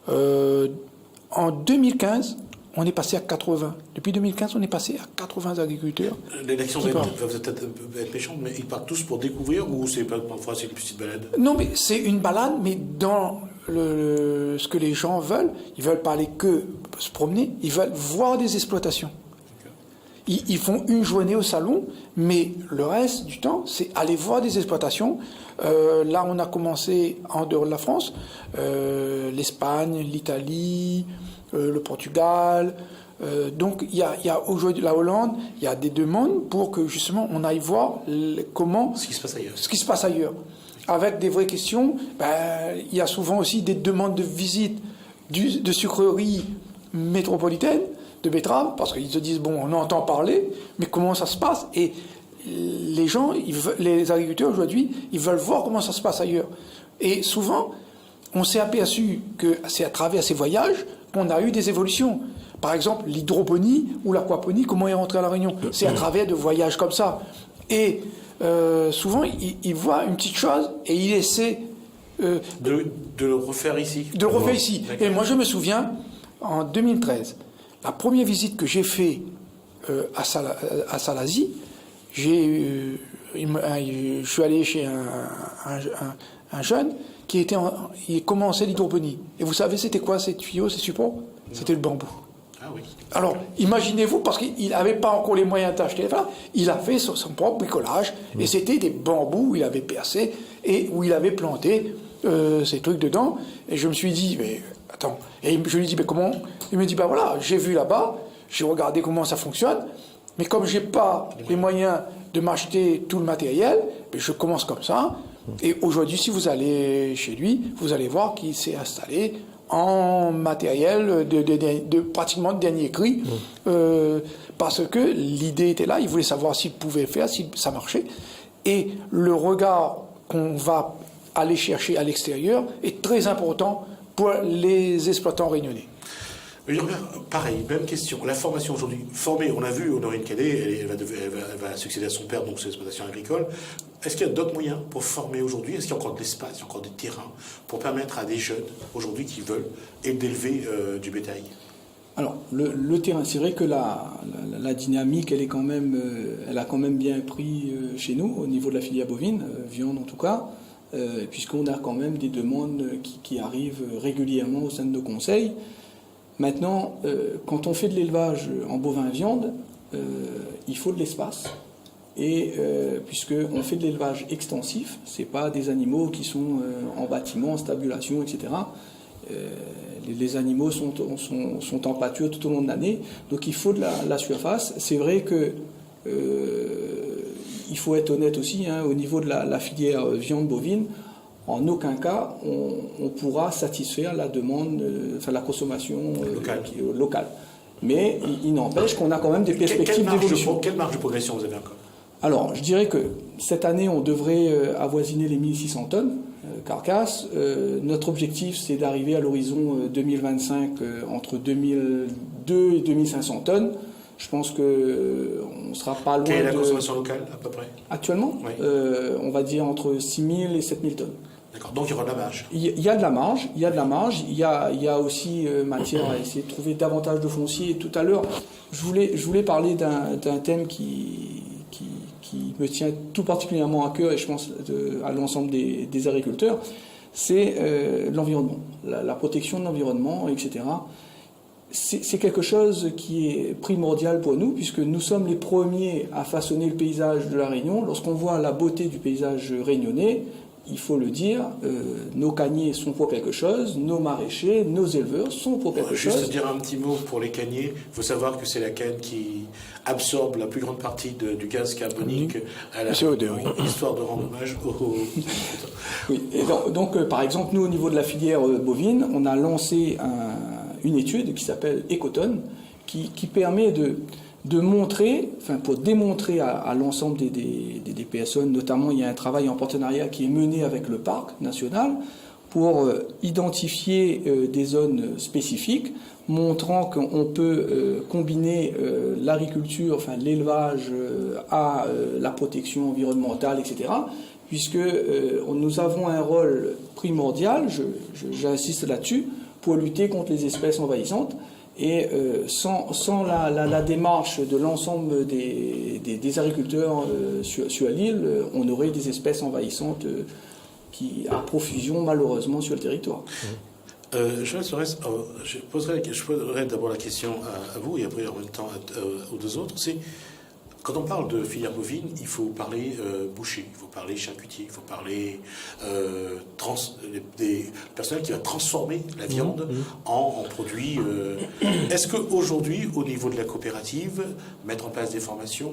En 2015, on est passé à 80. Depuis 2015, on est passé à 80 agriculteurs. L'élection va peut-être être méchante, mais ils partent tous pour découvrir ou c'est parfois c'est une petite balade? Non, mais c'est une balade, mais dans ce que les gens veulent, ils veulent parler que se promener, ils veulent voir des exploitations. Ils font une journée au salon, mais le reste du temps, c'est aller voir des exploitations. Là, on a commencé en dehors de la France, l'Espagne, l'Italie, le Portugal. Donc, il y a aujourd'hui la Hollande, il y a des demandes pour que justement on aille voir ce qui se passe ailleurs. Avec des vraies questions, il y a souvent aussi des demandes de visite de sucreries métropolitaines, de betteraves, parce qu'ils se disent, bon, on entend parler, mais comment ça se passe? Et les gens, les agriculteurs aujourd'hui, ils veulent voir comment ça se passe ailleurs. Et souvent, on s'est aperçu que c'est à travers ces voyages qu'on a eu des évolutions. Par exemple, l'hydroponie ou l'aquaponie, comment est rentré à La Réunion? C'est à travers de voyages comme ça. Et souvent, ils voient une petite chose et ils essaient de le refaire ici. De le refaire ici. Et moi, je me souviens, en 2013, la première visite que j'ai faite à Salazie, je suis allé chez un jeune qui il commençait l'hydroponie. Et vous savez, c'était quoi ces tuyaux, ces supports? C'était le bambou. Ah oui. Alors, imaginez-vous, parce qu'il n'avait pas encore les moyens d'acheter ça, il a fait son propre bricolage, et c'était des bambous où il avait percé, et où il avait planté ces trucs dedans. Et je me suis dit, mais attends, et je lui ai dit, mais comment? Il me dit, ben voilà, j'ai vu là-bas, j'ai regardé comment ça fonctionne, mais comme j'ai pas les moyens de m'acheter tout le matériel, ben je commence comme ça. Et aujourd'hui, si vous allez chez lui, vous allez voir qu'il s'est installé en matériel de pratiquement de dernier cri, parce que l'idée était là, il voulait savoir s'il pouvait faire, si ça marchait. Et le regard qu'on va aller chercher à l'extérieur est très important pour les exploitants réunionnais. Pareil, même question. La formation aujourd'hui, formée, on a vu Honorine Cadet, elle va succéder à son père, donc c'est l'exploitation agricole. Est-ce qu'il y a d'autres moyens pour former aujourd'hui? Est-ce qu'il y a encore de l'espace, il y a encore des terrains pour permettre à des jeunes aujourd'hui qui veulent d'élever du bétail? Alors, le terrain, c'est vrai que la dynamique, elle a quand même bien pris chez nous, au niveau de la filière bovine, viande en tout cas, puisqu'on a quand même des demandes qui arrivent régulièrement au sein de nos conseils. Maintenant, quand on fait de l'élevage en bovin viande, il faut de l'espace. Et puisqu'on fait de l'élevage extensif, ce n'est pas des animaux qui sont en bâtiment, en stabulation, etc. Les animaux sont en pâture tout au long de l'année, donc il faut de la surface. C'est vrai que il faut être honnête aussi, hein, au niveau de la filière viande bovine, en aucun cas on pourra satisfaire la demande, la consommation locale. Mais il n'empêche qu'on a quand même des perspectives d'évolution. Quelle marge de progression vous avez encore? Alors, je dirais que cette année, on devrait avoisiner les 1600 tonnes carcasses. Notre objectif, c'est d'arriver à l'horizon 2025 entre 2002 et 2500 tonnes. Je pense qu'on ne sera pas loin. Quelle est la consommation locale, à peu près? Actuellement, oui. On va dire entre 6000 et 7000 tonnes. D'accord, donc il y aura de la marge. Il y a de la marge, il y a aussi matière à essayer de trouver davantage de foncier. Tout à l'heure, je voulais parler d'un thème qui me tient tout particulièrement à cœur, et je pense à l'ensemble des agriculteurs, c'est l'environnement, la protection de l'environnement, etc. C'est quelque chose qui est primordial pour nous, puisque nous sommes les premiers à façonner le paysage de la Réunion. Lorsqu'on voit la beauté du paysage réunionnais, il faut le dire, nos cagniers sont pour quelque chose, nos maraîchers, nos éleveurs sont pour quelque chose. Juste dire un petit mot pour les cagniers. Il faut savoir que c'est la canne qui absorbe la plus grande partie du gaz carbonique à la histoire de rendre hommage au... Oui. Et donc, par exemple, nous, au niveau de la filière bovine, on a lancé une étude qui s'appelle Ecotone, qui permet de montrer, pour démontrer à l'ensemble des PSE, notamment il y a un travail en partenariat qui est mené avec le parc national pour identifier des zones spécifiques, montrant qu'on peut combiner l'agriculture, enfin l'élevage à la protection environnementale, etc., puisque nous avons un rôle primordial, j'insiste là-dessus, pour lutter contre les espèces envahissantes. Et sans la démarche de l'ensemble des agriculteurs sur l'île, on aurait des espèces envahissantes à profusion malheureusement sur le territoire. Je poserai d'abord la question à vous et après en même temps aux deux autres. C'est quand on parle de filière bovine, il faut parler boucher, il faut parler charcutier, il faut parler des personnels qui va transformer la viande en produits. Est-ce qu'aujourd'hui, au niveau de la coopérative, mettre en place des formations,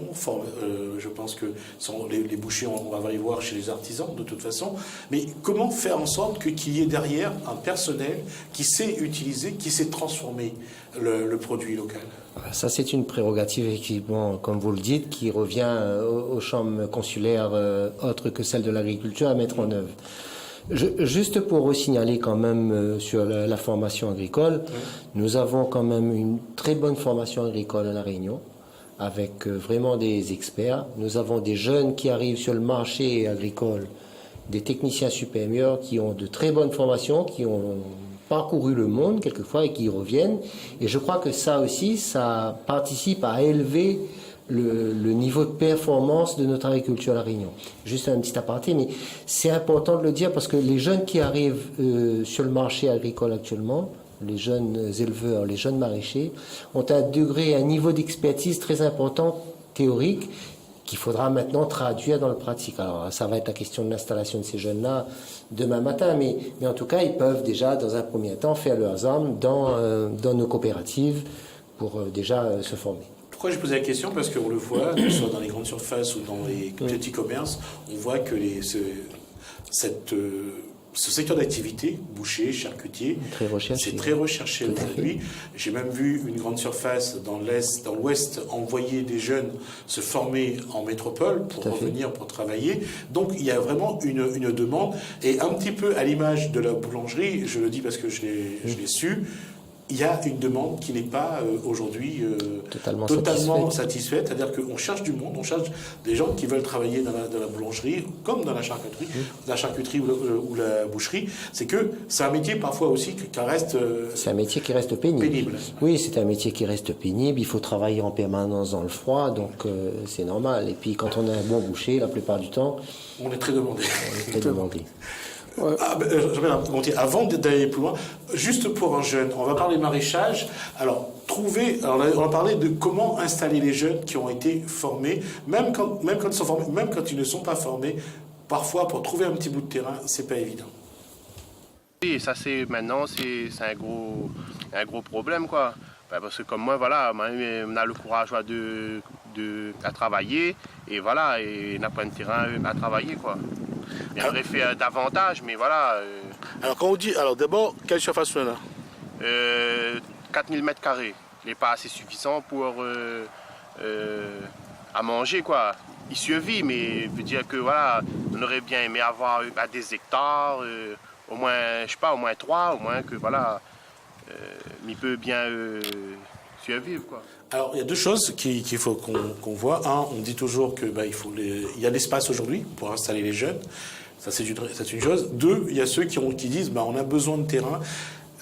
je pense que les bouchers, on va les voir chez les artisans de toute façon, mais comment faire en sorte qu'il y ait derrière un personnel qui sait utiliser, qui sait transformer le produit local? Ça, c'est une prérogative, effectivement, comme vous le dites, qui revient aux chambres consulaires autres que celles de l'agriculture à mettre en œuvre. Juste pour re-signaler quand même sur la formation agricole, nous avons quand même une très bonne formation agricole à La Réunion, avec vraiment des experts. Nous avons des jeunes qui arrivent sur le marché agricole, des techniciens supérieurs qui ont de très bonnes formations, qui ont parcouru le monde quelquefois et qui y reviennent. Et je crois que ça aussi, ça participe à élever le niveau de performance de notre agriculture à La Réunion. Juste un petit aparté, mais c'est important de le dire parce que les jeunes qui arrivent sur le marché agricole actuellement, les jeunes éleveurs, les jeunes maraîchers, ont un niveau d'expertise très important, théorique, qu'il faudra maintenant traduire dans le pratique. Alors, ça va être la question de l'installation de ces jeunes-là demain matin, mais en tout cas, ils peuvent déjà, dans un premier temps, faire leurs armes dans nos coopératives pour déjà se former. Pourquoi je posais la question? Parce qu'on le voit, que ce soit dans les grandes surfaces ou dans les petits commerces, on voit que ce secteur d'activité, boucher, charcutier, c'est très recherché aujourd'hui. J'ai même vu une grande surface dans l'Ouest envoyer des jeunes se former en métropole pour revenir pour travailler. Donc il y a vraiment une demande. Et un petit peu à l'image de la boulangerie, je le dis parce que je l'ai su, il y a une demande qui n'est pas aujourd'hui totalement satisfaite. C'est-à-dire qu'on cherche du monde, on cherche des gens qui veulent travailler dans la boulangerie, comme dans la charcuterie ou la boucherie. C'est que c'est un métier parfois aussi qui reste... c'est un métier qui reste pénible. Oui, c'est un métier qui reste pénible. Il faut travailler en permanence dans le froid, donc c'est normal. Et puis quand on a un bon boucher, la plupart du temps... On est très demandé. Avant d'aller plus loin, juste pour un jeune, on va parler maraîchage. Alors, on va parler de comment installer les jeunes qui ont été formés, même quand ils sont formés, même quand ils ne sont pas formés. Parfois, pour trouver un petit bout de terrain, c'est pas évident. Oui, ça c'est un gros problème, quoi. Parce que comme moi, voilà, on a le courage à travailler et voilà, et on n'a pas de terrain à travailler, quoi. Il aurait fait davantage, mais voilà. Alors quand on dit, d'abord, quelle surface on a là 4000 mètres carrés. Il n'est pas assez suffisant pour à manger, quoi. Il survit, mais veut dire que voilà, on aurait bien aimé avoir des hectares, au moins, je sais pas, au moins 3, au moins que voilà, il peut bien survivre, quoi. Alors, il y a deux choses qu'il faut qu'on voit. Un, on dit toujours que il y a l'espace aujourd'hui pour installer les jeunes. Ça, c'est une chose. Deux, il y a ceux qui disent on a besoin de terrain.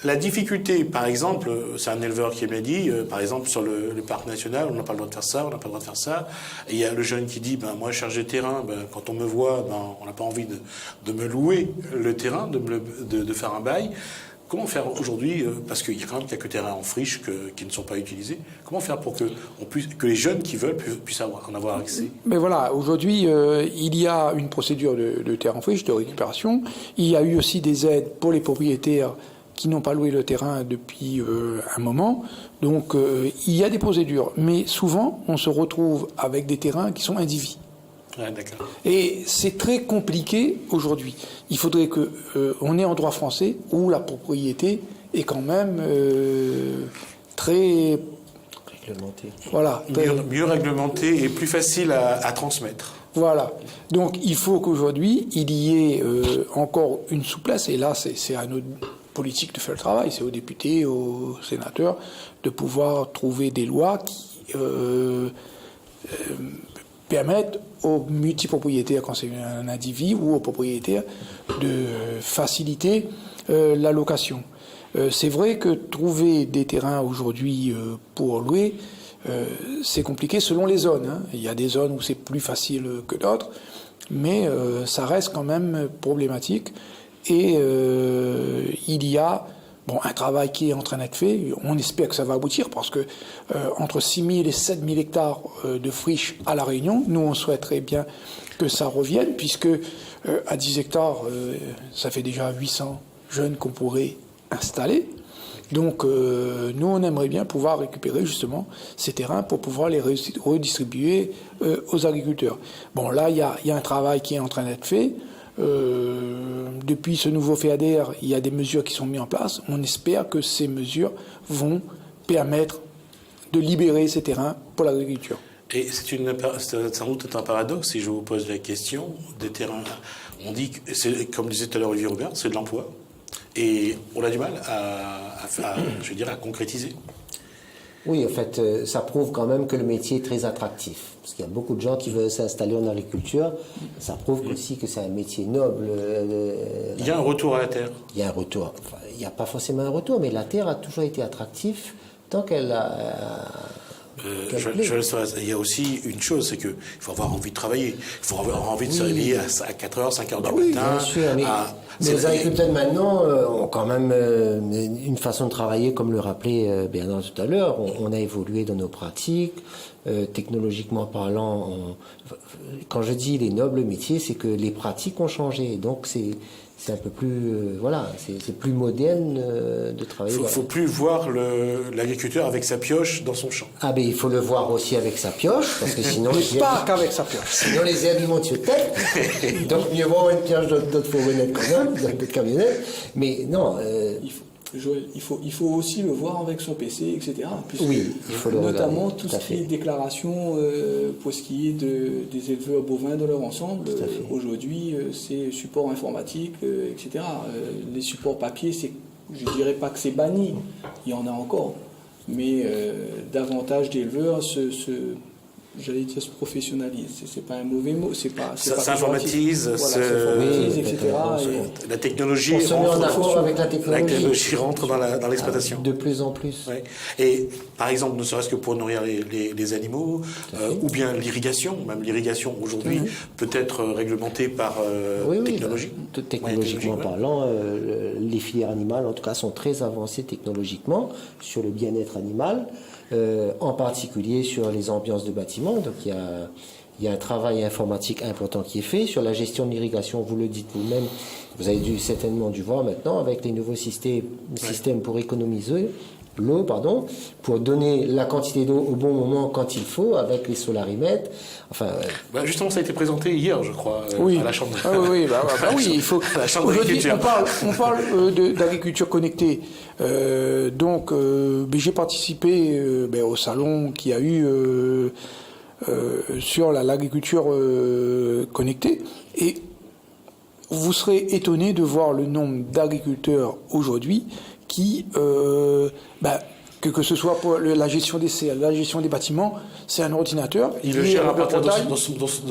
La difficulté, par exemple, c'est un éleveur qui m'a dit, par exemple, sur le parc national, on n'a pas le droit de faire ça, on n'a pas le droit de faire ça. Et il y a le jeune qui dit, moi, chargé de terrain, quand on me voit, on n'a pas envie de me louer le terrain, de faire un bail. Comment faire aujourd'hui, parce qu'il y a quand même quelques terrains en friche qui ne sont pas utilisés, comment faire pour que les jeunes qui veulent puissent en avoir accès? Mais voilà, aujourd'hui, il y a une procédure de terrain en friche, de récupération. Il y a eu aussi des aides pour les propriétaires qui n'ont pas loué le terrain depuis un moment. Donc, il y a des procédures. Mais souvent, on se retrouve avec des terrains qui sont indivis. Ouais, d'accord. Et c'est très compliqué aujourd'hui. Il faudrait qu'on ait en droit français où la propriété est quand même très réglementée. Voilà. Mieux réglementée et plus facile à transmettre. Voilà. Donc il faut qu'aujourd'hui, il y ait encore une souplesse, et là c'est à notre politique de faire le travail, c'est aux députés, aux sénateurs, de pouvoir trouver des lois qui permettent aux multipropriétaires, quand c'est un individu, ou aux propriétaires, de faciliter la location. C'est vrai que trouver des terrains aujourd'hui pour louer, c'est compliqué selon les zones. Hein. Il y a des zones où c'est plus facile que d'autres, mais ça reste quand même problématique. Et il y a un travail qui est en train d'être fait. On espère que ça va aboutir parce que entre 6 000 et 7 000 hectares de friches à La Réunion, nous on souhaiterait bien que ça revienne, puisque à 10 hectares, ça fait déjà 800 jeunes qu'on pourrait installer. Donc nous, on aimerait bien pouvoir récupérer justement ces terrains pour pouvoir les redistribuer aux agriculteurs. Bon, là, il y a un travail qui est en train d'être fait. Depuis ce nouveau FEADER, il y a des mesures qui sont mises en place. On espère que ces mesures vont permettre de libérer ces terrains pour l'agriculture. Et c'est sans doute un paradoxe, si je vous pose la question, des terrains. On dit que, comme disait tout à l'heure Olivier Robert, c'est de l'emploi. Et on a du mal à concrétiser. Oui, en fait, ça prouve quand même que le métier est très attractif. Parce qu'il y a beaucoup de gens qui veulent s'installer en agriculture. Ça prouve aussi que c'est un métier noble. Il y a un retour à la terre. Il y a un retour. Enfin, il n'y a pas forcément un retour, mais la terre a toujours été attractive tant qu'elle a... il y a aussi une chose, c'est qu'il faut avoir envie de travailler. Il faut avoir envie de se réveiller à 4h, 5h du matin. Bien sûr, mais les agriculteurs maintenant ont quand même une façon de travailler, comme le rappelait Bernard tout à l'heure. On a évolué dans nos pratiques. Technologiquement parlant, quand je dis les nobles métiers, c'est que les pratiques ont changé. Donc c'est un peu plus c'est plus moderne de travailler. Il faut plus voir l'agriculteur avec sa pioche dans son champ. Ah ben il faut le voir aussi avec sa pioche, parce que sinon pas qu'avec sa pioche. Sinon les herbes montent sur tête. Donc mieux vaut une pioche d'autres fourgonnettes quand même, d'autres camionnettes. Mais non. Il faut aussi le voir avec son PC, etc. Oui, il faut le notamment regarder, tout ce qui est déclaration pour ce qui est des éleveurs bovins dans leur ensemble. Aujourd'hui, c'est support informatique, etc. Les supports papier, je ne dirais pas que c'est banni, il y en a encore, mais davantage d'éleveurs j'allais dire se professionnalise, c'est pas un mauvais mot, ça s'informatise, etc. La technologie rentre dans l'exploitation. De plus en plus. Ouais. Et par exemple, ne serait-ce que pour nourrir les animaux, ou bien l'irrigation, même l'irrigation aujourd'hui peut être réglementée par technologie. Technologiquement parlant, les filières animales, en tout cas, sont très avancées technologiquement sur le bien-être animal. En particulier sur les ambiances de bâtiments. Donc il y a un travail informatique important qui est fait. Sur la gestion de l'irrigation, vous le dites vous-même, vous avez certainement dû voir maintenant avec les nouveaux systèmes pour économiser l'eau, pour donner la quantité d'eau au bon moment quand il faut, avec les solarimètres. Enfin, justement, ça a été présenté hier, je crois, à la Chambre. Oui, il faut. À la Chambre d'agriculture. On parle d'agriculture connectée. Donc, j'ai participé au salon qu'il y a eu sur l'agriculture connectée, et vous serez étonné de voir le nombre d'agriculteurs aujourd'hui qui, que ce soit pour la gestion des serres, la gestion des bâtiments, c'est un ordinateur. Il le gère à partir de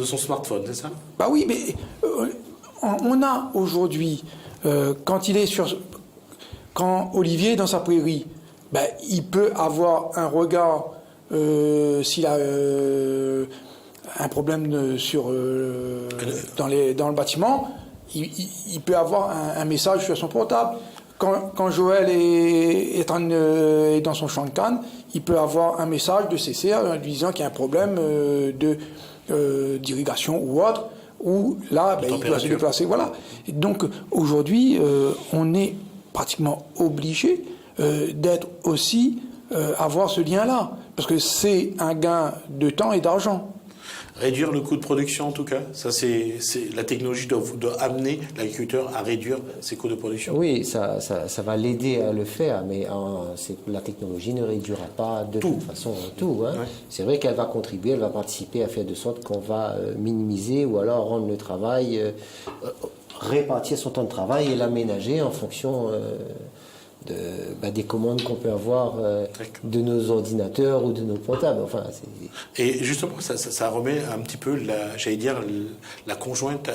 son smartphone, c'est ça ? Oui, mais on a aujourd'hui, quand Olivier est dans sa prairie, il peut avoir un regard s'il a un problème dans le bâtiment, il peut avoir un message sur son portable. Quand Joël est dans son champ de canne, il peut avoir un message de ses serres lui disant qu'il y a un problème d'irrigation ou autre, où là, il doit se déplacer. Voilà. Et donc aujourd'hui, on est pratiquement obligé d'être aussi avoir ce lien-là, parce que c'est un gain de temps et d'argent. Réduire le coût de production, en tout cas, ça la technologie doit amener l'agriculteur à réduire ses coûts de production. Oui, ça va l'aider à le faire, mais la technologie ne réduira pas de toute façon tout. Hein. Ouais. C'est vrai qu'elle va contribuer, elle va participer à faire de sorte qu'on va minimiser ou alors rendre le travail, répartir son temps de travail et l'aménager en fonction des commandes qu'on peut avoir de nos ordinateurs ou de nos portables. Enfin, et justement, ça remet un petit peu, la conjointe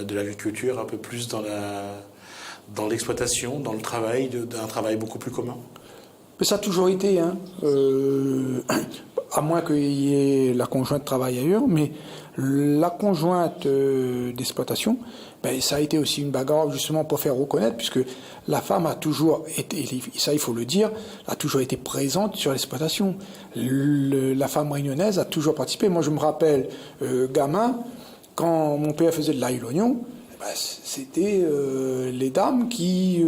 de l'agriculture un peu plus dans l'exploitation, dans le travail, d'un travail beaucoup plus commun. Mais ça a toujours été, hein, à moins qu'il y ait la conjointe travaille ailleurs, mais la conjointe d'exploitation, ça a été aussi une bagarre justement pour faire reconnaître, puisque la femme a toujours été, ça il faut le dire, a toujours été présente sur l'exploitation. La femme réunionnaise a toujours participé. Moi je me rappelle, gamin, quand mon père faisait de l'ail et l'oignon, c'était les dames qui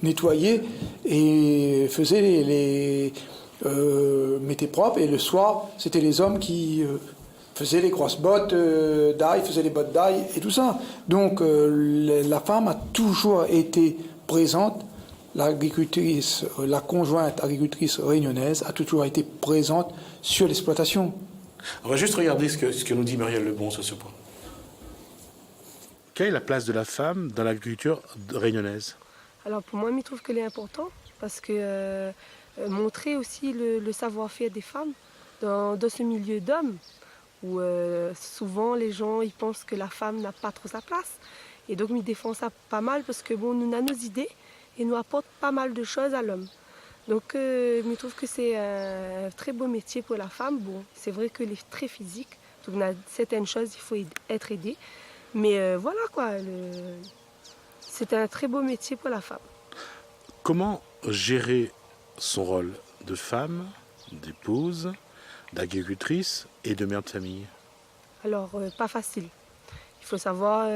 nettoyaient et faisaient mettaient propre, et le soir c'était les hommes qui faisaient les grosses bottes d'ail, faisaient les bottes d'ail et tout ça. Donc la femme a toujours été présente. L'agricultrice, la conjointe agricultrice réunionnaise a toujours été présente sur l'exploitation. On va juste regarder ce que nous dit Muriel Lebon sur ce point. Quelle est la place de la femme dans l'agriculture réunionnaise? Alors pour moi, je trouve qu'elle est importante parce que montrer aussi le savoir-faire des femmes dans ce milieu d'hommes où souvent les gens ils pensent que la femme n'a pas trop sa place. Et donc, je défends ça pas mal parce que bon, nous avons nos idées et nous apporte pas mal de choses à l'homme. Donc, je trouve que c'est un très beau métier pour la femme. Bon, c'est vrai que est très physique, donc on a certaines choses, il faut être aidé. Mais voilà quoi, c'est un très beau métier pour la femme. Comment gérer son rôle de femme, d'épouse, d'agricultrice et de mère de famille? Alors, pas facile. Il faut savoir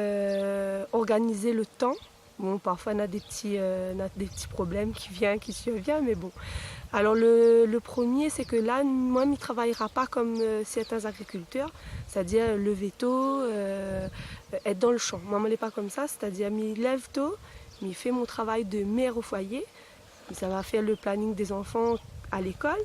organiser le temps. Bon, parfois on a des petits problèmes qui surviennent, mais bon. Alors le premier, c'est que là, moi, je ne travaillera pas comme certains agriculteurs, c'est-à-dire lever tôt, être dans le champ. Moi, je ne l'ai pas comme ça, c'est-à-dire je me lève tôt, je fais mon travail de mère au foyer, ça va faire le planning des enfants à l'école,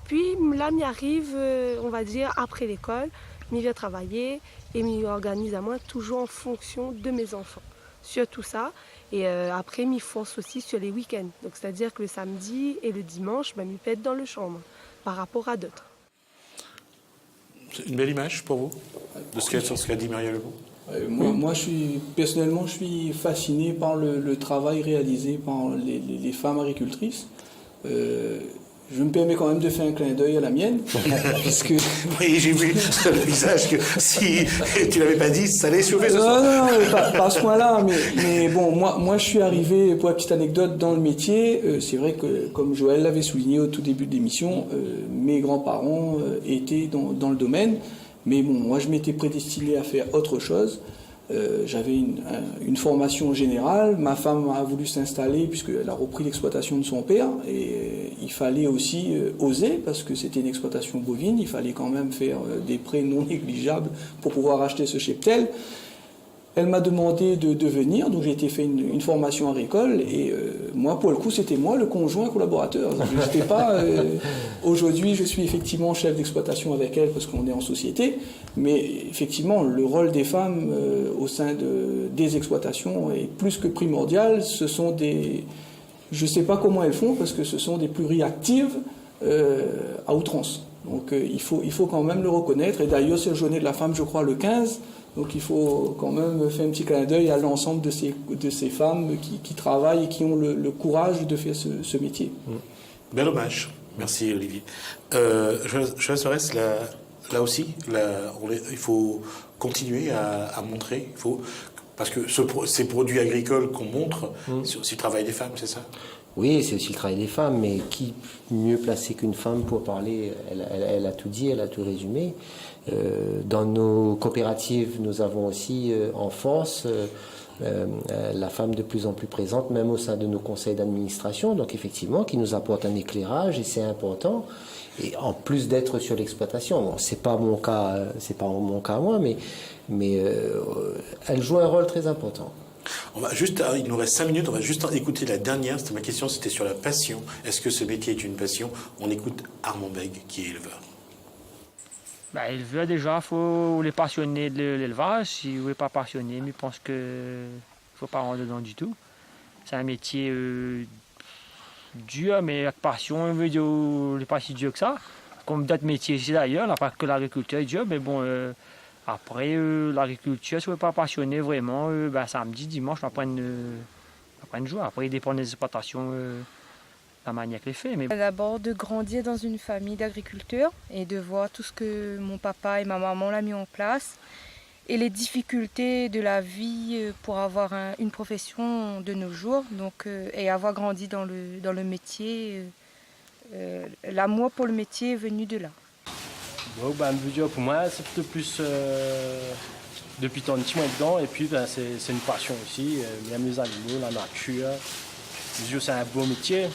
puis là, je arrive, on va dire, après l'école, je viens travailler et je m'organise à moi toujours en fonction de mes enfants, sur tout ça. Et après, je m'y force aussi sur les week-ends. Donc, c'est-à-dire que le samedi et le dimanche, je peux être dans le champ par rapport à d'autres. C'est une belle image pour vous de ce qu'a dit Muriel Lebon. Moi, personnellement, je suis fasciné par le travail réalisé par les femmes agricultrices. Je me permets quand même de faire un clin d'œil à la mienne, puisque... Oui, j'ai vu le visage que si tu l'avais pas dit, ça allait sauver ce soir. Non, pas à ce point-là, mais bon, moi je suis arrivé, pour la petite anecdote, dans le métier. C'est vrai que, comme Joël l'avait souligné au tout début de l'émission, mes grands-parents étaient dans le domaine, mais bon, moi je m'étais prédestiné à faire autre chose. J'avais une formation générale, ma femme a voulu s'installer puisqu'elle a repris l'exploitation de son père et il fallait aussi oser parce que c'était une exploitation bovine, il fallait quand même faire des prêts non négligeables pour pouvoir acheter ce cheptel. Elle m'a demandé de venir, donc j'ai été fait une formation agricole et moi, pour le coup, c'était moi le conjoint collaborateur. Je pas. Aujourd'hui, je suis effectivement chef d'exploitation avec elle parce qu'on est en société, mais effectivement, le rôle des femmes au sein des exploitations est plus que primordial. Ce sont je ne sais pas comment elles font parce que ce sont des pluriactives à outrance. Donc il faut quand même le reconnaître. Et d'ailleurs, c'est la journée de la femme, je crois, le 15. Donc il faut quand même faire un petit clin d'œil à l'ensemble de ces femmes qui travaillent et qui ont le courage de faire ce métier. Bel hommage. Merci Olivier. Je reste là aussi. Il faut continuer à montrer. Parce que ces produits agricoles qu'on montre, c'est aussi le travail des femmes, c'est ça? Oui, c'est aussi le travail des femmes, mais qui mieux placé qu'une femme pour parler? Elle a tout dit, elle a tout résumé. Dans nos coopératives, nous avons aussi en force la femme de plus en plus présente, même au sein de nos conseils d'administration, donc effectivement, qui nous apporte un éclairage, et c'est important. Et en plus d'être sur l'exploitation, bon, c'est pas mon cas à moi, mais elle joue un rôle très important. On va juste, il nous reste 5 minutes, on va juste écouter la dernière. C'était ma question, c'était sur la passion. Est-ce que ce métier est une passion? On écoute Armand Bègue, qui est éleveur. Ben, éleveur, déjà, il faut les passionner de l'élevage. Si vous n'êtes pas passionné, mais je pense qu'il ne faut pas rentrer dedans du tout. C'est un métier dur, mais avec passion, il n'est pas si dur que ça. Comme d'autres métiers ici d'ailleurs, pas que l'agriculture est dur, mais bon, après l'agriculture, si vous n'êtes pas passionné vraiment, samedi, dimanche, on va prendre une joie. Après, il dépend des exploitations, la manière qu'elle fait. Mais... D'abord, de grandir dans une famille d'agriculteurs et de voir tout ce que mon papa et ma maman l'ont mis en place et les difficultés de la vie pour avoir une profession de nos jours, donc, et avoir grandi dans le métier. L'amour pour le métier est venu de là. Donc, pour moi, c'est plutôt plus depuis tant de petits mois dedans, et puis c'est une passion aussi. J'aime les animaux, la nature. C'est un beau métier.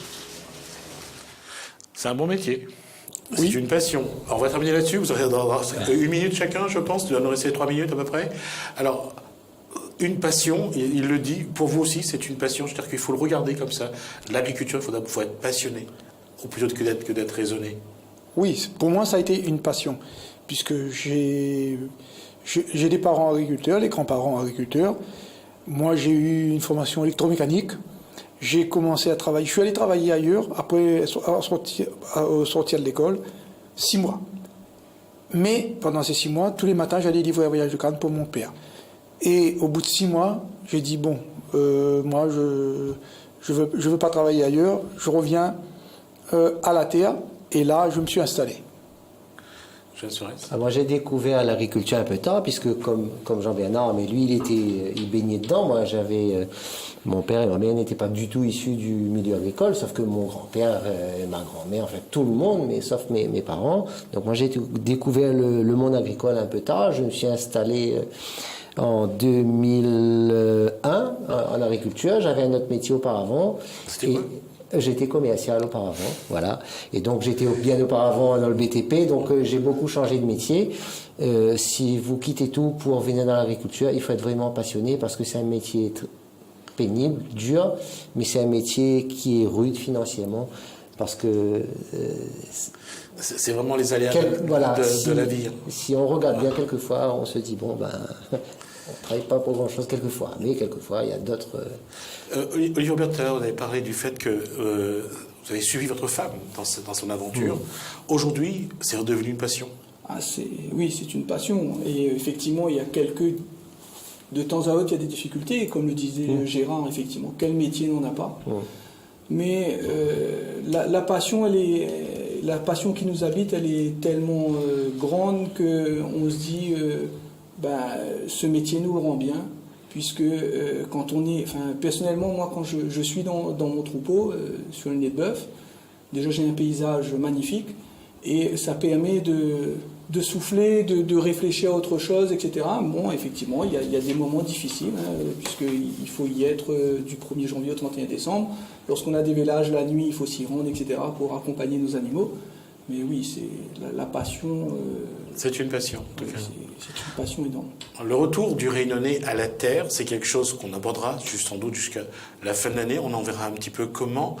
C'est un bon métier. C'est une passion. Alors, on va terminer là-dessus. Vous aurez une minute chacun, je pense. Tu vas nous rester 3 minutes à peu près. Alors, une passion, il le dit, pour vous aussi, c'est une passion. C'est-à-dire qu'il faut le regarder comme ça. L'agriculture, il faut être passionné, ou plutôt que d'être raisonné. Oui, pour moi, ça a été une passion, puisque j'ai des parents agriculteurs, les grands-parents agriculteurs. Moi, j'ai eu une formation électromécanique. J'ai commencé à travailler. Je suis allé travailler ailleurs après sortir de l'école, 6 mois. Mais pendant ces 6 mois, tous les matins, j'allais livrer un voyage de canne pour mon père. Et au bout de 6 mois, j'ai dit bon, moi, je veux pas travailler ailleurs. Je reviens à la terre. Et là, je me suis installé. Moi, j'ai découvert l'agriculture un peu tard, puisque comme Jean-Bernard, mais lui, il baignait dedans. Moi, mon père et ma mère n'étaient pas du tout issus du milieu agricole, sauf que mon grand-père et ma grand-mère, en fait, tout le monde, mais sauf mes parents. Donc, moi, j'ai découvert le monde agricole un peu tard. Je me suis installé en 2001 en agriculture. J'avais un autre métier auparavant. C'était quoi ? J'étais commercial auparavant, voilà. Et donc j'étais bien auparavant dans le BTP, donc j'ai beaucoup changé de métier. Si vous quittez tout pour venir dans l'agriculture, il faut être vraiment passionné parce que c'est un métier pénible, dur, mais c'est un métier qui est rude financièrement parce que... c'est vraiment les aléas de la vie. Si on regarde bien quelquefois, on se dit, bon, on ne travaille pas pour grand-chose quelquefois, mais quelquefois, il y a d'autres... Olivier Aubert, tout à l'heure, vous avez parlé du fait que vous avez suivi votre femme dans son aventure. Aujourd'hui, c'est redevenu une passion. Oui, c'est une passion. Et effectivement, il y a de temps à autre, il y a des difficultés. Comme le disait Gérard, effectivement, quel métier n'en a pas. Mais la passion, la passion qui nous habite, elle est tellement grande qu'on se dit... ce métier nous le rend bien, puisque quand on est... personnellement, moi, quand je suis dans mon troupeau, sur une nid de bœuf, déjà j'ai un paysage magnifique, et ça permet de souffler, de réfléchir à autre chose, etc. Bon, effectivement, il y a des moments difficiles, puisqu'il faut y être du 1er janvier au 31 décembre. Lorsqu'on a des vélages la nuit, il faut s'y rendre, etc., pour accompagner nos animaux. Mais oui, c'est la passion... c'est une passion, en tout cas. C'est une passion énorme. Le retour du Réunionnais à la terre, c'est quelque chose qu'on abordera sans doute jusqu'à la fin de l'année. On en verra un petit peu comment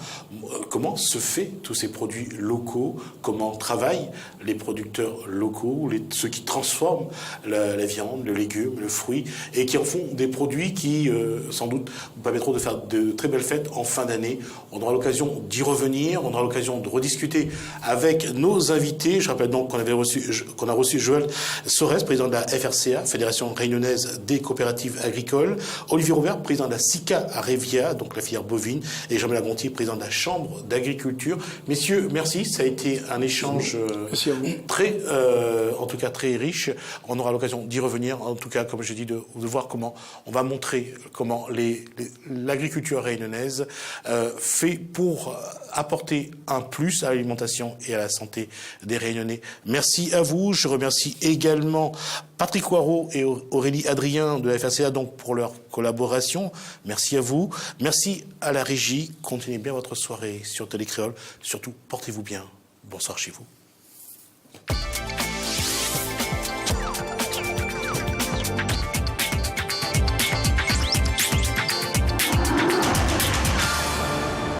se fait tous ces produits locaux, comment travaillent les producteurs locaux, ceux qui transforment la viande, le légume, le fruit, et qui en font des produits qui, sans doute, vous permettront de faire de très belles fêtes en fin d'année. On aura l'occasion d'y revenir, on aura l'occasion de rediscuter avec nos invités. Je rappelle donc qu'on a reçu Joël Sorès, président de la FRCA, Fédération réunionnaise des coopératives agricoles, Olivier Robert, président de la SICA à Révia, donc la filière bovine, et Jean-Bernard Gontier, président de la Chambre d'agriculture. Messieurs, merci, ça a été un échange en tout cas très riche. On aura l'occasion d'y revenir, en tout cas, comme je dis, de voir comment on va montrer comment l'agriculture réunionnaise fait pour apporter un plus à l'alimentation et à la santé des Réunionnais. Merci à vous. Je remercie également Patrick Waro et Aurélie Adrien de la FRCA donc pour leur collaboration. Merci à vous. Merci à la régie. Continuez bien votre soirée sur Télécréole. Surtout, portez-vous bien. Bonsoir chez vous.